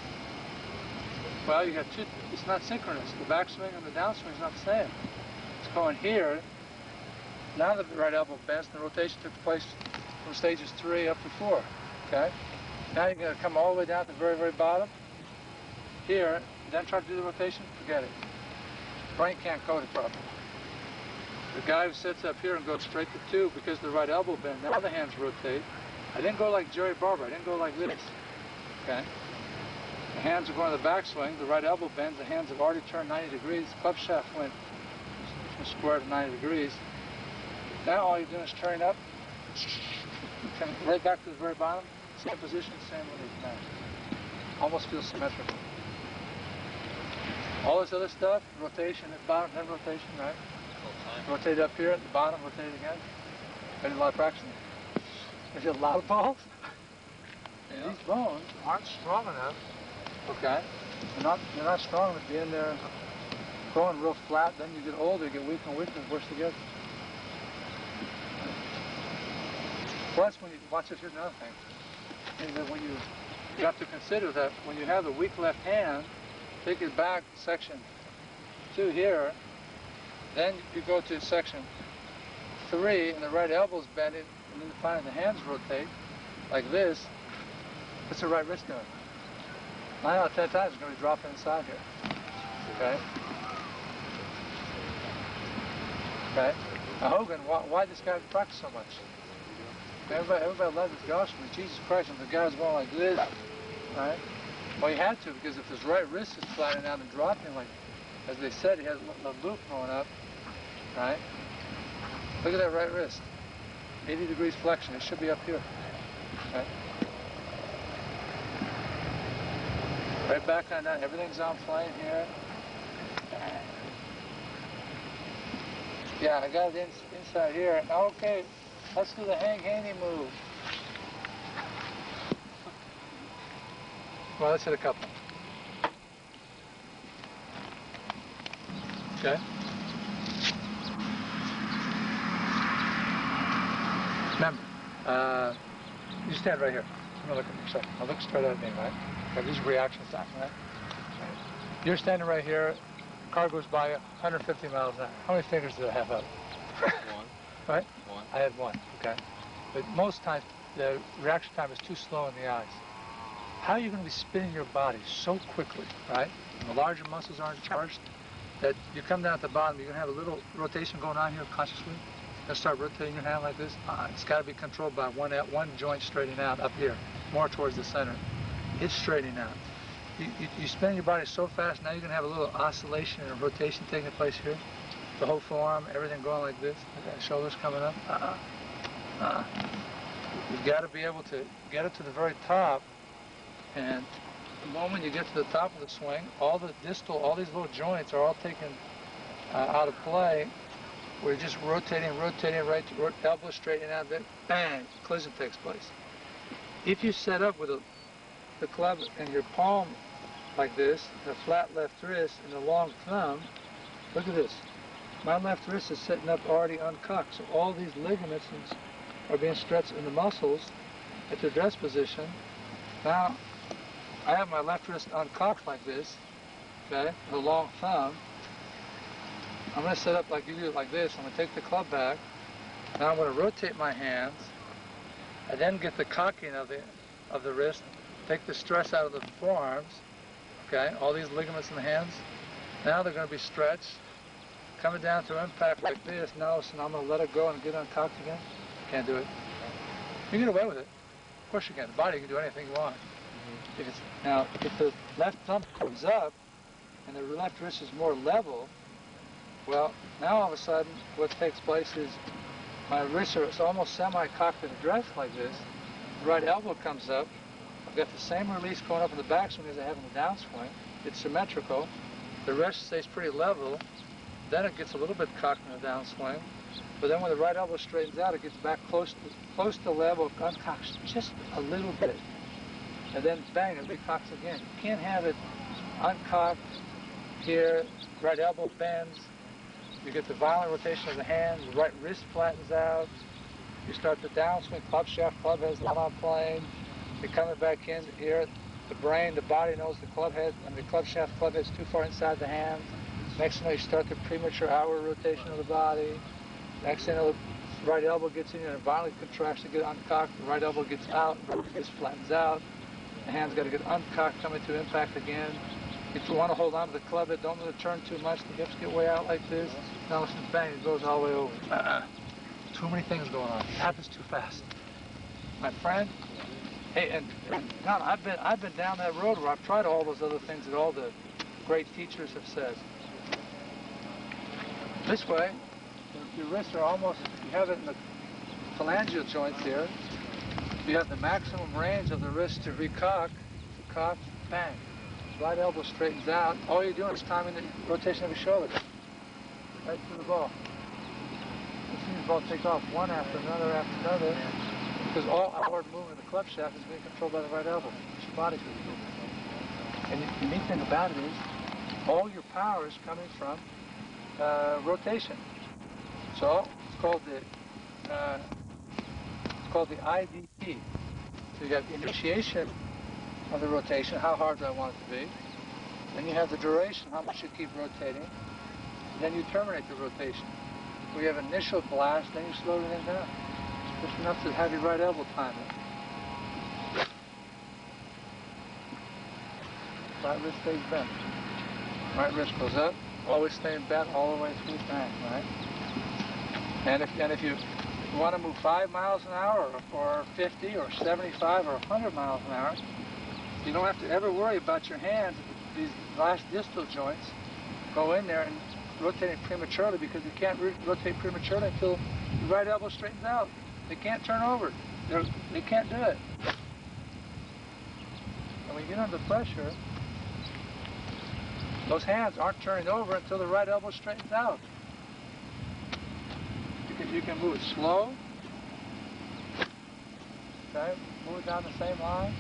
S2: Well, you got two, it's not synchronous. The backswing and the downswing is not the same. It's going here. Now the right elbow bends, and the rotation took place from stages 3 up to 4. Okay? Now you're going to come all the way down to the very, very bottom. Here, then try to do the rotation, forget it. Brain can't code it properly. The guy who sits up here and goes straight to 2 because the right elbow bend, now the hands rotate. I didn't go like Jerry Barber, I didn't go like this. Okay? The hands are going to the backswing, the right elbow bends, the hands have already turned 90 degrees, the club shaft went from square to 90 degrees. Now all you're doing is turning up, come right back to the very bottom, same position, same release. Now, almost feels symmetrical. All this other stuff, rotation at the bottom, then rotation, right? Rotate up here at the bottom, rotate again. I did a lot of practicing. Is it a lot of balls? Yeah. These bones aren't strong enough. Okay. They're not strong enough to be in there going real flat. Then you get older, you get weaker and weaker, and worse together. Plus, when you watch this, here's another thing. Is that when you have to consider that when you have a weak left hand, take it back section 2 here. Then you go to section 3, and the right elbow's bending, and then finally the hands rotate like this. What's the right wrist doing? 9 out of 10 times it's going to be dropping inside here. Okay? Okay? Now Hogan, why this guy practice so much? Everybody loves his gosh, but Jesus Christ, and the guy's going like this, right? Well, he had to, because if his right wrist is flattening out and dropping, like, as they said, he has a loop going up, right? Look at that right wrist. 80 degrees flexion. It should be up here. Okay? Right back on that. Everything's on plane here. Yeah, I got it inside here. Okay, let's do the Haney move. Well, let's hit a couple. Okay. Remember, you stand right here. I'm gonna look at yourself. Now look straight at me, right? Okay, these are reaction time, right? You're standing right here. Car goes by 150 miles an hour. How many fingers do I have up?
S5: 1.
S2: Right?
S5: 1.
S2: I had 1. Okay. But most times the reaction time is too slow in the eyes. How are you going to be spinning your body so quickly, right? And the larger muscles aren't charged. That you come down at the bottom, you're going to have a little rotation going on here consciously. You'll start rotating your hand like this. It's got to be controlled by one joint straightening out up here, more towards the center. It's straightening out. You spin your body so fast, now you're going to have a little oscillation and rotation taking place here. The whole forearm, everything going like this. Shoulders coming up. You've got to be able to get it to the very top. And the moment you get to the top of the swing, all the distal, all these little joints are all taken out of play. We're just rotating, right to elbow straightening out, then bang, collision takes place. If you set up with the club in your palm like this, the flat left wrist and the long thumb, look at this. My left wrist is sitting up already uncocked, so all these ligaments are being stretched in the muscles at their dress position. Now, I have my left wrist uncocked like this, okay, with a long thumb. I'm going to set up like you do, like this. I'm going to take the club back. Now I'm going to rotate my hands. I then get the cocking of the wrist, take the stress out of the forearms, okay, all these ligaments in the hands. Now they're going to be stretched, coming down to impact like this. Now I'm going to let it go and get uncocked again. Can't do it. You can get away with it. Of course you can. The body can do anything you want. If the left thumb comes up and the left wrist is more level, well, now all of a sudden what takes place is my wrists are almost semi-cocked in the dress like this. The right elbow comes up. I've got the same release going up in the backswing as I have in the downswing. It's symmetrical. The wrist stays pretty level. Then it gets a little bit cocked in the downswing. But then when the right elbow straightens out, it gets back close to level, uncocks just a little bit. And then bang, it recocks again. You can't have it uncocked here, right elbow bends, you get the violent rotation of the hand, the right wrist flattens out, you start the downswing, club shaft, club head's not on plane, you're coming back in here, the brain, the body knows the club head, the club shaft, club head's too far inside the hand. Next thing you start the premature outward rotation of the body. Next thing the right elbow gets in and violently contracts to get uncocked, the right elbow gets out, the wrist flattens out, the hand's got to get uncocked, coming to impact again. If you want to hold on to the club head, don't let it turn too much, the hips get way out like this. Now listen, bang, it goes all the way over. Too many things going on. It happens too fast. My friend, hey, and Don, I've been down that road where I've tried all those other things that all the great teachers have said. This way, your wrists are almost, you have it in the phalangeal joints here. You have the maximum range of the wrist to recock, to cock, bang. Right elbow straightens out. All you're doing is timing the rotation of your shoulder. Right through the ball. You see the ball take off one after another, because all outward movement of the club shaft is being controlled by the right elbow. It's your body's really moving. And the neat thing about it is, all your power is coming from rotation. So it's called the IDP. So you have the initiation of the rotation, how hard do I want it to be? Then you have the duration, how much you keep rotating. Then you terminate the rotation. We have initial blast, then you slow everything down. Just enough to have your right elbow time it. Right wrist stays bent. Right wrist goes up, always staying bent all the way through, bang, right? And if you want to move 5 miles an hour or 50 or 75 or 100 miles an hour, you don't have to ever worry about your hands. These last distal joints go in there and rotating prematurely, because you can't rotate prematurely until the right elbow straightens out. They can't turn over. They can't do it. And when you get under pressure, those hands aren't turning over until the right elbow straightens out. You can move it slow. Okay, move it down the same line.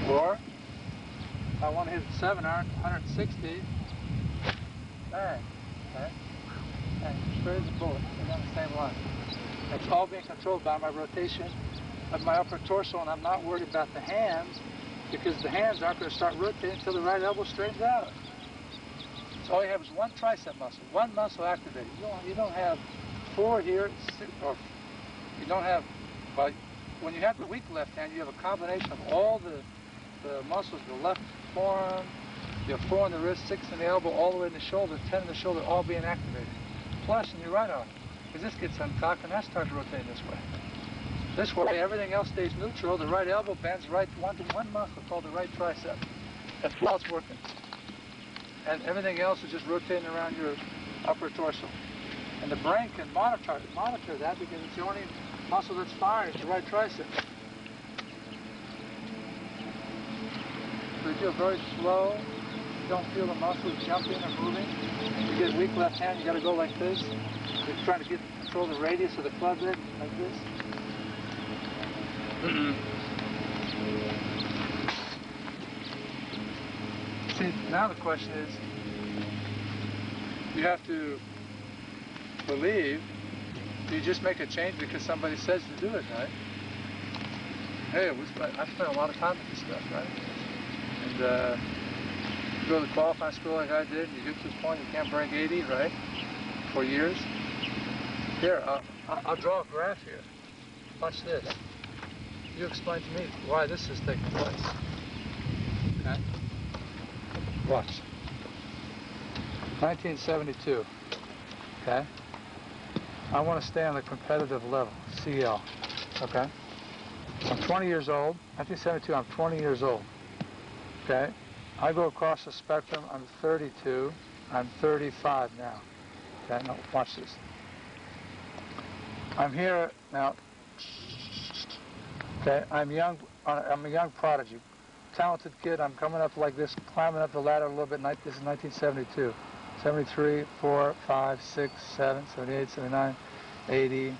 S2: Or, if I want to hit 7 iron, 160, bang, okay? Bang, straight as a bullet, down the same line. It's all being controlled by my rotation of my upper torso, and I'm not worried about the hands, because the hands aren't going to start rotating until the right elbow straightens out. So all you have is one tricep muscle, one muscle activated. You don't have 4 here, 6, or you don't have, well, when you have the weak left hand, you have a combination of all the muscles, the left forearm, you have 4 in the wrist, 6 in the elbow, all the way in the shoulder, 10 in the shoulder, all being activated. Plus in your right arm, because this gets uncocked and that starts rotating this way. This way, everything else stays neutral. The right elbow bends right one muscle called the right tricep. That's while it's working. And everything else is just rotating around your upper torso. And the brain can monitor that, because it's the only muscle that's firing, the right tricep. So you feel very slow. You don't feel the muscles jumping or moving. You get weak left hand, you got to go like this. You're trying to control the radius of the club head, like this. See, now the question is, you have to believe. You just make a change because somebody says to do it, right? Hey, I spent a lot of time with this stuff, right? And you go to the qualifying school like I did, and you get to this point you can't break 80, right? For years. Here, I'll draw a graph here. Watch this. You explain to me why this is taking place. Okay? Watch. 1972. Okay? I want to stay on the competitive level, CL. Okay? I'm 20 years old. 1972, I'm 20 years old. Okay? I go across the spectrum. I'm 32. I'm 35 now. Okay? Now, watch this. I'm here now. Okay? I'm young. I'm a young prodigy. Talented kid. I'm coming up like this, climbing up the ladder a little bit. This is 1972. 73, 4, 5, 6, 7, 78, 79, 80,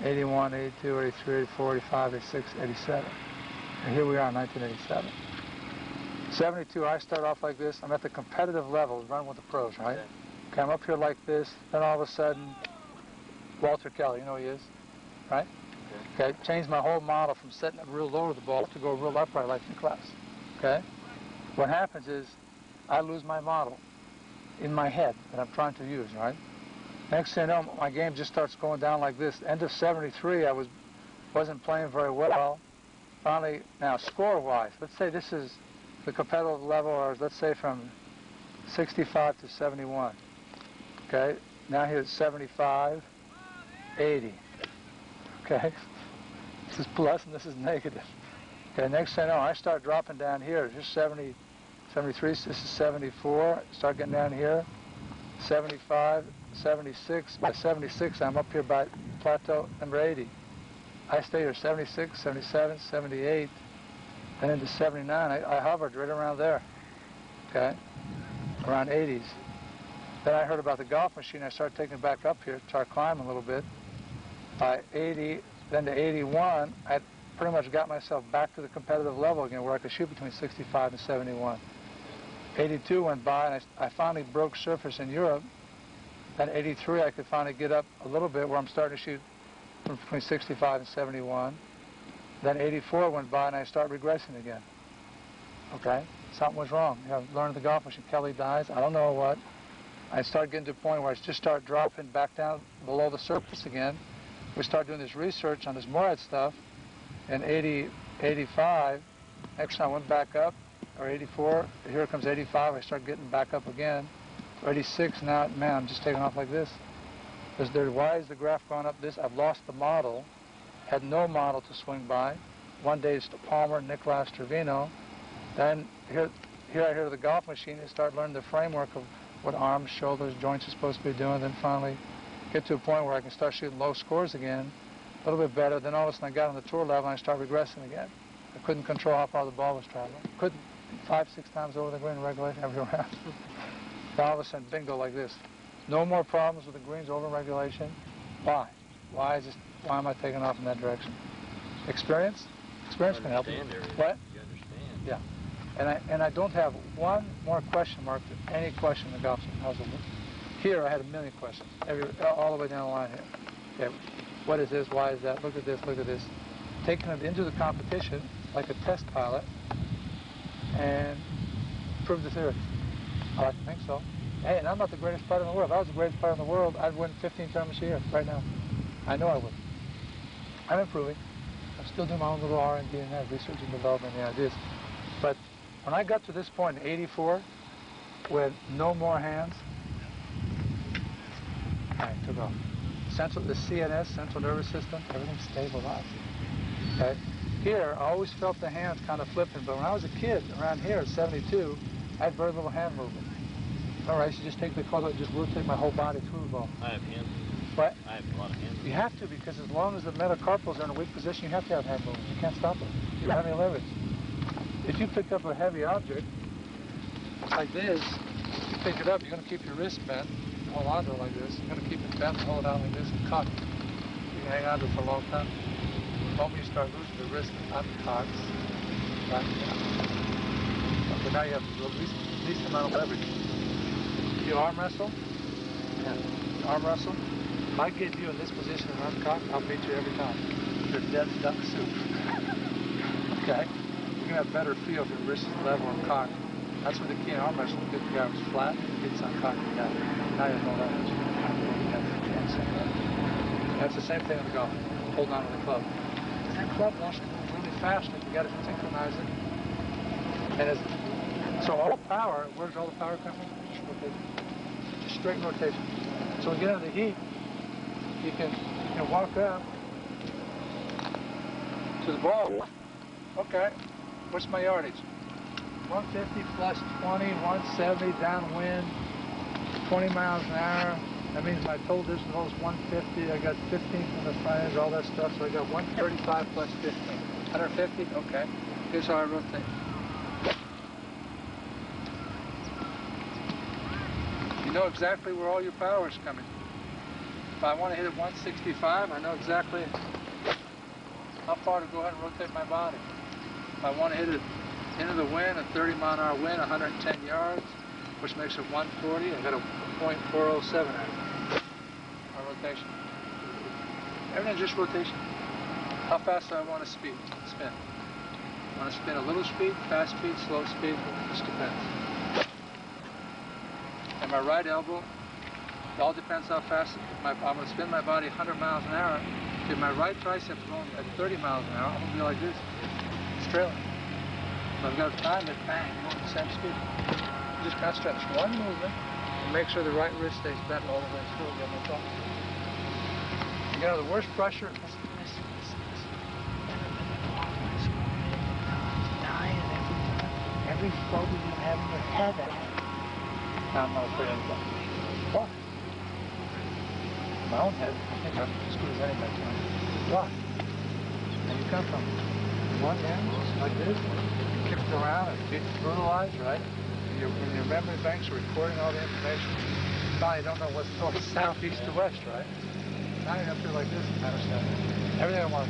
S2: 81, 82, 83, 84, 85, 86, 87. And here we are in 1987. 72, I start off like this. I'm at the competitive level, running with the pros, right? Okay, I'm up here like this. Then all of a sudden, Walter Kelly, you know who he is, right? Okay, changed my whole model from setting it real low to the ball to go real upright like in class. Okay? What happens is I lose my model in my head that I'm trying to use, right? Next thing you know, my game just starts going down like this. End of 73, I wasn't playing very well. Finally, now score-wise, let's say this is the competitive level, or let's say from 65 to 71. Okay? Now here's 75, 80. Okay? This is plus and this is negative. Okay, next thing I know, I start dropping down here. Here's 70, 73, this is 74. Start getting down here. 75, 76. By 76, I'm up here by plateau number 80. I stay here 76, 77, 78, then into 79. I hovered right around there. Okay? Around 80s. Then I heard about the golf machine. I started taking it back up here, start climbing a little bit. By 80, then to 81, I pretty much got myself back to the competitive level again where I could shoot between 65 and 71. 82 went by and I finally broke surface in Europe. Then 83 I could finally get up a little bit where I'm starting to shoot from between 65 and 71. Then 84 went by and I start regressing again. Okay? Something was wrong. You know, learned the golf machine. Kelly dies. I don't know what. I started getting to a point where I just start dropping back down below the surface again. We started doing this research on this Morad stuff. In 80, 85, next time I went back up, or 84, here comes 85, I start getting back up again. 86, now, man, I'm just taking off like this. Why is the graph going up this? I've lost the model, had no model to swing by. One day it's Palmer, Nicklaus, Trevino. Then here I hear the golf machine and start learning the framework of what arms, shoulders, joints are supposed to be doing. Then finally get to a point where I can start shooting low scores again, a little bit better. Then all of a sudden I got on the tour level and I start regressing again. I couldn't control how far the ball was traveling. Couldn't 5, 6 times over the green in regulation every round. Then all of a sudden, bingo, like this. No more problems with the greens over in regulation. Why? Why am I taking off in that direction? Experience? Experience can help you. What?
S5: You understand.
S2: Yeah. And I don't have one more question mark to any question in the golf swing. How's it look? Here I had a million questions, all the way down the line here. Okay, what is this? Why is that? Look at this, look at this. Taking it into the competition like a test pilot and prove the theory. I like to think so. Hey, and I'm not the greatest player in the world. If I was the greatest player in the world, I'd win 15 tournaments a year right now. I know I would. I'm improving. I'm still doing my own little R&D and that, research and development and ideas. But when I got to this point in 84, with no more hands, I took off. The CNS, central nervous system, everything's stabilized. Okay? Here, I always felt the hands kind of flipping, but when I was a kid, around here at 72, I had very little hand movement. All right, so just take the club and just rotate my whole body through the ball.
S5: I have hand movement.
S2: What?
S5: I have a lot of hand movement.
S2: You have to, because as long as the metacarpals are in a weak position, you have to have hand movement. You can't stop it. You don't have any leverage. If you pick up a heavy object like this, you pick it up, you're going to keep your wrist bent, hold on to it like this. You're going to keep it bent, hold it out like this, and cock it. You can hang on to it for a long time. The moment you start losing the wrist, it uncocks. Right? Okay, now you have the least amount of leverage. You arm wrestle? Yeah. You arm wrestle? If I get you in this position and uncock, I'll beat you every time. You're dead duck soup. Okay? You're going to have a better feel if your wrist is level and cocked. That's what the key in arm wrestling. Get the guy who's flat, it's uncocked. Now you have no leverage. That's the same thing in the golf. Hold on to the club. That club wants to move really fast and you got to synchronize it. And so all power, where's all the power coming from? Just rotation. Just straight rotation. So when you get into the heat, you can walk up to the ball. Okay, what's my yardage? 150 plus 20, 170 downwind, 20 miles an hour. That means my total distance is 150. I got 15 from the front end, all that stuff. So I got 135 plus 15. 150? Okay. Here's how I rotate. You know exactly where all your power is coming. If I want to hit it 165, I know exactly how far to go ahead and rotate my body. If I want to hit it into the wind, a 30-mile-an-hour wind, 110 yards, which makes it 140, I got a .407 at it. My rotation. Everything's just rotation. How fast do I want to spin? I want to spin a little speed, fast speed, slow speed, just depends. And my right elbow, it all depends how fast I'm going to spin my body 100 miles an hour. If my right tricep's going at 30 miles an hour, I'm going to be like this. It's trailing. So I've got to time it, bang, going at the same speed. You just concentrate on one movement and make sure the right wrist stays bent all the way through. You have no problem. You know, the worst pressure. Every phobia you have in your head. Now I'm not afraid of that. Why? My own head, I think I'm as good as anybody. Why? Where you come from? One hand, like this, kicked around and get brutalized, right? When your memory banks are recording all the information, now you don't know what's north, south, east, to west, right? Now you're gonna feel like this, I understand. Everything I want.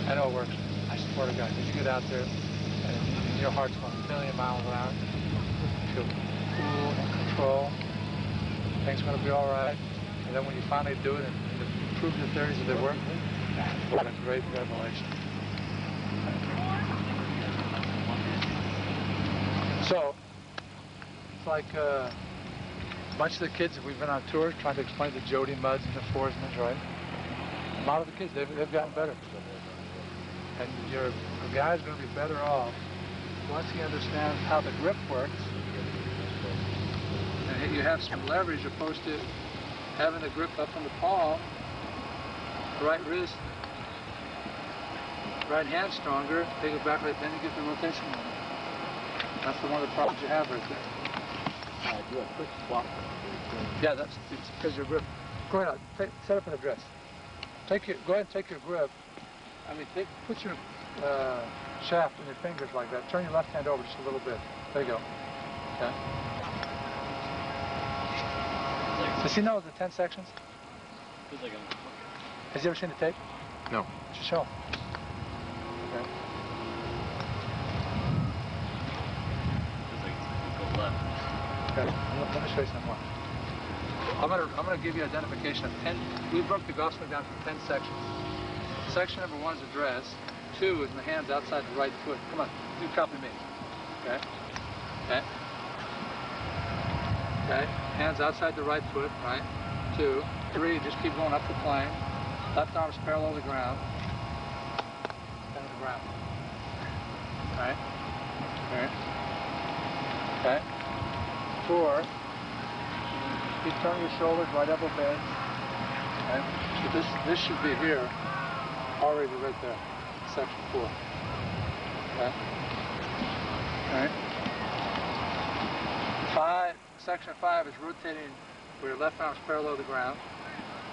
S2: I know it works. I swear to God, if you get out there and your heart's going a million miles an hour, you feel cool and control, things are gonna be all right. And then when you finally do it and prove the theories that they work, what a great revelation. So, it's like a bunch of the kids that we've been on tour trying to explain the Jody Mudds and the Forsmans, right? A lot of the kids, they've gotten better. And your guy's going to be better off once he understands how the grip works. And you have some leverage opposed to having the grip up in the palm, right wrist, right hand stronger, take it back right then you get the rotation movement. That's one of the problems you have right there.
S5: Do a quick swap.
S2: Yeah, it's because your grip. Go ahead, set up an address. Go ahead and take your grip. I mean, put your shaft in your fingers like that. Turn your left hand over just a little bit. There you go. Okay. Does he know the 10 sections?
S5: Feels like
S2: Has he ever seen the tape?
S3: No.
S2: Just show him. Okay.
S5: go left.
S2: Okay. Let me show you something more. I'm gonna give you identification of 10. We broke the gospel down to 10 sections. Section number 1 is address. 2 is in the hands outside the right foot. Come on, you copy me. Okay. Okay. Okay. Hands outside the right foot. Right. 2, 3. Just keep going up the plane. Left arm's parallel to the ground. Down to the ground. Right. Okay. Okay. 4. Keep turning your shoulders, right elbow bends. Okay. So this should be here, already right there, section 4. Okay. Alright. 5, section 5 is rotating where your left arm's parallel to the ground.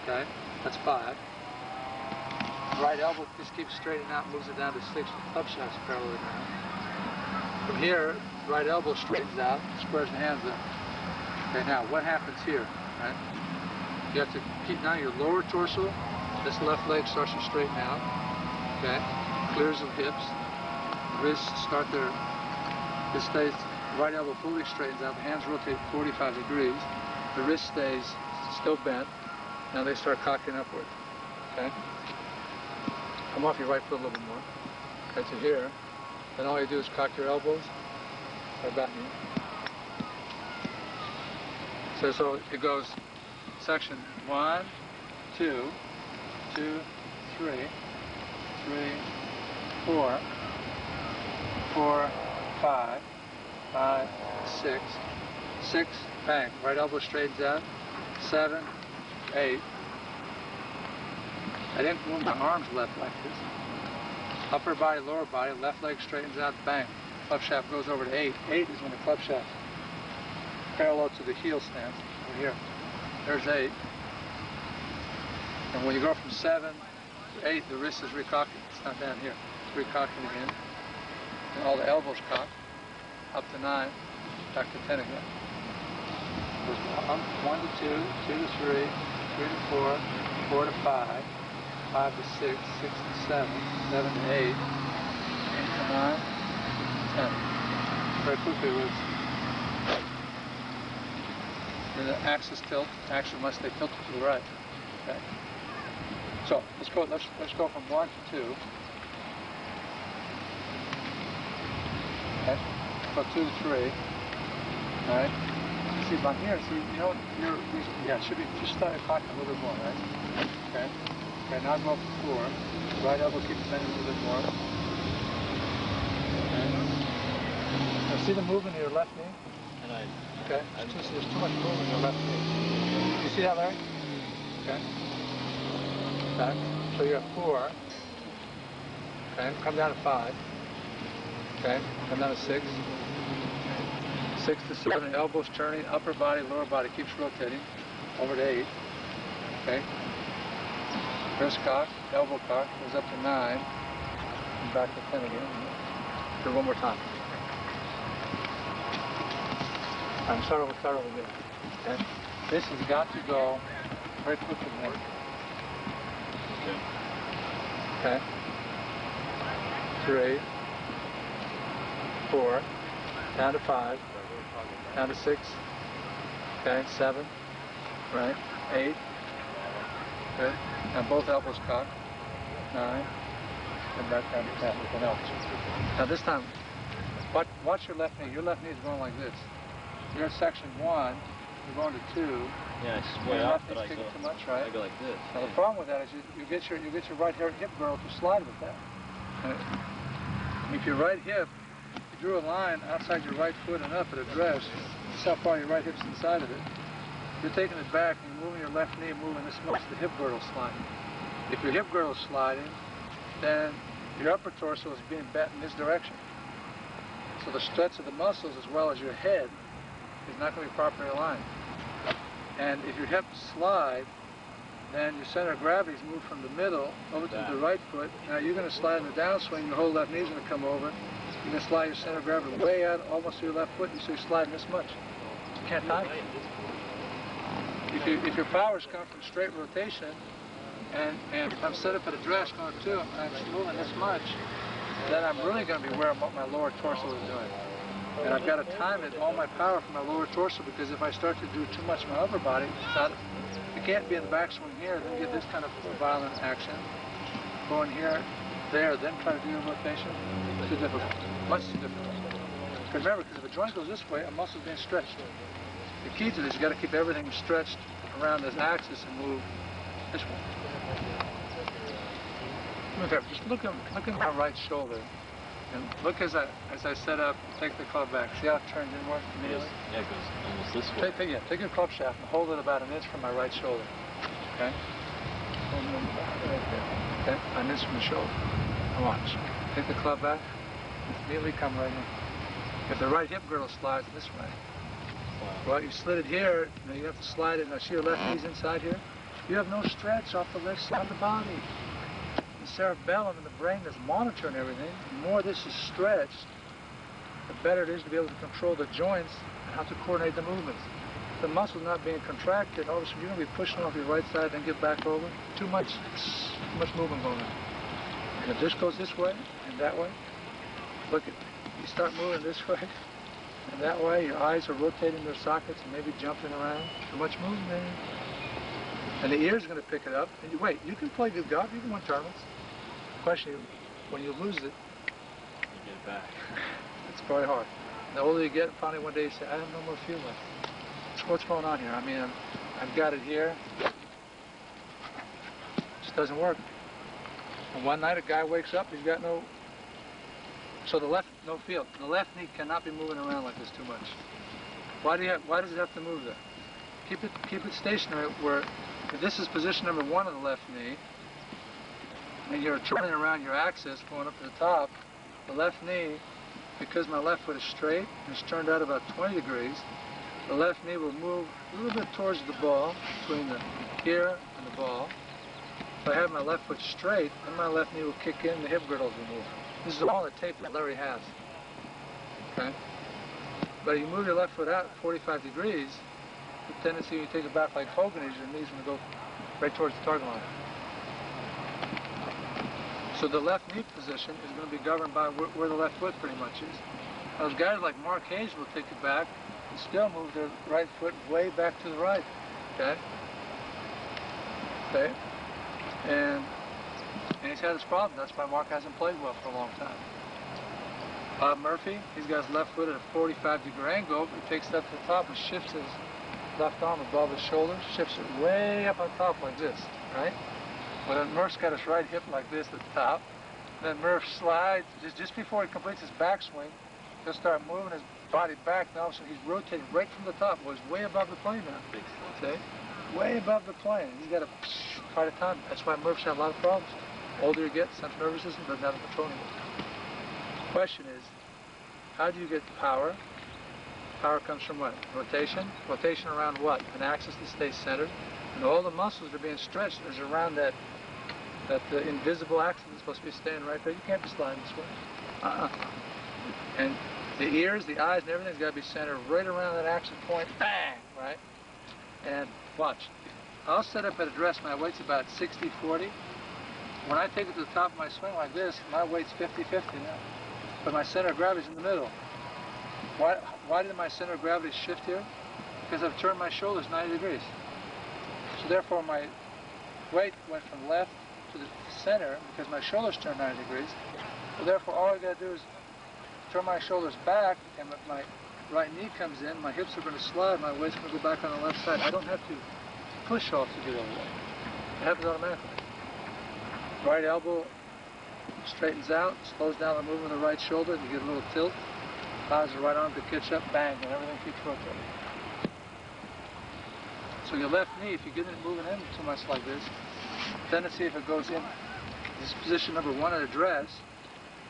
S2: Okay, that's 5. Right elbow just keeps straightening out, moves it down to 6. Club shaft's parallel to the ground. From here, right elbow straightens out, squares the hands up. Okay, now what happens here, right? You have to keep now your lower torso. This left leg starts to straighten out. Okay, clears the hips. Wrists start their. This stays. Right elbow fully straightens out. The hands rotate 45 degrees. The wrist stays still bent. Now they start cocking upward. Okay. Come off your right foot a little bit more. Right to here. Then all you do is cock your elbows. Right back in. So it goes section 1, 2, 2, 3, 3, 4, 4, 5, 5, 6, 6, bang, right elbow straightens out, 7, 8. I didn't move my arms left like this. Upper body, lower body, left leg straightens out, bang. Club shaft goes over to 8. 8 is when the club shaft parallel to the heel stance over here. There's 8. And when you go from 7 to 8, the wrist is recocking. It's not down here. It's recocking again. And all the elbows cock. Up to 9, back to 10 again. Goes 1 to 2, 2 to 3, 3 to 4, 4 to 5, 5 to 6, 6 to 7, 7 to 8, 8 to 9, 10. Very quickly it was. The axis tilt, actually must stay tilted to the right. Okay. So let's go from 1 to 2. Okay. Go 2 to 3. All right. See about here. See, you know, yeah, it should be just start clocking a little bit more, right? Okay. Okay. Now go up to 4. Right elbow keeps bending a little bit more. Okay. Now see the movement in your left knee. Okay. There's too much movement in your left knee. You see that, Larry? Okay. Back. So you're at 4. Okay. Come down to 5. Okay. Come down to 6. 6 to 7. Elbows turning. Upper body, lower body keeps rotating. Over to 8. Okay. Wrist cock. Elbow cock. Goes up to 9. And back to 10 again. Do one more time. I'm start over again. Okay. This has got to go very quickly now. Okay. 3, 4, down to 5, down to 6, okay, 7, right, 8, okay, and both elbows cocked, 9, and back down to 10 with an elbow. Now this time, watch your left knee. Your left knee is going like this. You're at section 1, you're going to 2.
S5: Yeah, it's way up, but I go
S2: too much, right?
S5: I go like this.
S2: Now the problem with that is you get your right hip girdle to slide with that. And if your right hip, you drew a line outside your right foot and up at a dress, this is how far your right hip's inside of it. You're taking it back and you're moving your left knee, moving this much, the hip girdle sliding. If your hip girdle is sliding, then your upper torso is being bent in this direction. So the stretch of the muscles as well as your head is not going to be properly aligned. And if your hips slide, then your center of gravity is moved from the middle over to the right foot. Now you're going to slide in the downswing, your whole left knee is going to come over. You're going to slide your center of gravity way out, almost to your left foot, and so you're sliding this much. You can't time it. If your powers come from straight rotation, and if I'm set up at a dress going 2, and I'm moving this much, then I'm really going to be aware of what my lower torso is doing. And I've got to time it, all my power from my lower torso, because if I start to do too much in my upper body, it can't be in the backswing here, then get this kind of violent action. Going here, there, then try to do a rotation. Too difficult. Much too difficult. Because remember, because if a joint goes this way, a muscle is being stretched. The key to this, you got to keep everything stretched around this axis and move this way. Look at, just look at my right shoulder. And look as I set up, take the club back. See how it turns inward immediately?
S5: Yeah, it goes almost this way.
S2: Take your club shaft and hold it about an inch from my right shoulder. Okay? Okay? An inch from the shoulder. Now watch. Take the club back. Immediately come right in. If the right hip girdle slides this way, well, you slid it here, now you have to slide it. Now see your left knee's inside here? You have no stretch off the left side of the body. The cerebellum and the brain is monitoring everything. The more this is stretched, the better it is to be able to control the joints and how to coordinate the movements. If the muscle's not being contracted, all of a sudden you're going to be pushing off your right side, then get back over. Too much movement going on. And if this goes this way and that way, look at, you start moving this way and that way, your eyes are rotating their sockets and maybe jumping around. Too much movement. And the ear's going to pick it up. And you can play good golf, you can win tournaments. The question is, when you lose it,
S5: You get it back.
S2: it's very hard. The older you get, finally one day you say, I have no more feel left. What's going on here? I mean, I've got it here. It just doesn't work. And one night a guy wakes up, he's got no feel. The left knee cannot be moving around like this too much. Why does it have to move there? Keep it stationary where if this is position number 1 of the left knee, and you're turning around your axis going up to the top, the left knee, because my left foot is straight and it's turned out about 20 degrees, the left knee will move a little bit towards the ball, between the ear and the ball. If I have my left foot straight, then my left knee will kick in, the hip girdles will move. This is all the tape that Larry has. Okay? But you move your left foot out 45 degrees, the tendency when you take it back like Hogan is your knee's going to go right towards the target line. So the left knee position is going to be governed by where the left foot pretty much is. Those guys like Mark Hayes will take it back and still move their right foot way back to the right. Okay? Okay? And he's had this problem. That's why Mark hasn't played well for a long time. Bob Murphy, he's got his left foot at a 45-degree angle. He takes that to the top and shifts his left arm above his shoulder, shifts it way up on top like this, right? Well, then Murph's got his right hip like this at the top. Then Murph slides, just before he completes his backswing, he'll start moving his body back. Now, so he's rotating right from the top. Well, he's way above the plane now. See? Way above the plane. He's got to try to time. That's why Murph's have a lot of problems. Older you get, central nervous system doesn't have the control anymore. Question is, how do you get power? Power comes from what? Rotation. Rotation around what? An axis that stays centered. And all the muscles are being stretched is around that invisible axis that's supposed to be staying right there. You can't be sliding this way. And the ears, the eyes, and everything's got to be centered right around that action point. Bang! Right? And watch. I'll set up at address. My weight's about 60-40. When I take it to the top of my swing like this, my weight's 50-50 now. But my center of gravity's in the middle. Why did my center of gravity shift here? Because I've turned my shoulders 90 degrees. So therefore my weight went from left to the center because my shoulders turned 90 degrees. So therefore all I got to do is turn my shoulders back, and my right knee comes in, my hips are going to slide, my weight's going to go back on the left side. I don't have to push off to get over there. It happens automatically. Right elbow straightens out, slows down the movement of the right shoulder, you get a little tilt, allows the right arm to catch up, bang, and everything keeps rotating. So your left knee, if you get it moving in too much like this, tendency if it goes in this position number 1 at address,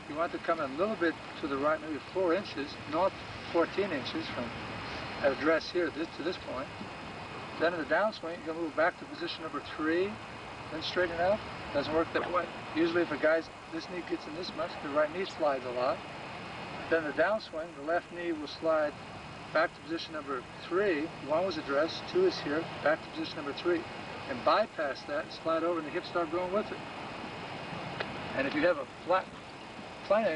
S2: you want to come in a little bit to the right, maybe 4 inches, not 14 inches from at address here to this point. Then in the downswing, you're going to move back to position number 3, then straighten out. Doesn't work that way. Usually if this knee gets in this much, the right knee slides a lot. Then the downswing, the left knee will slide back to position number 3. 1 was addressed, 2 is here, back to position number 3. And bypass that, slide over, and the hips start going with it. And if you have a flat plane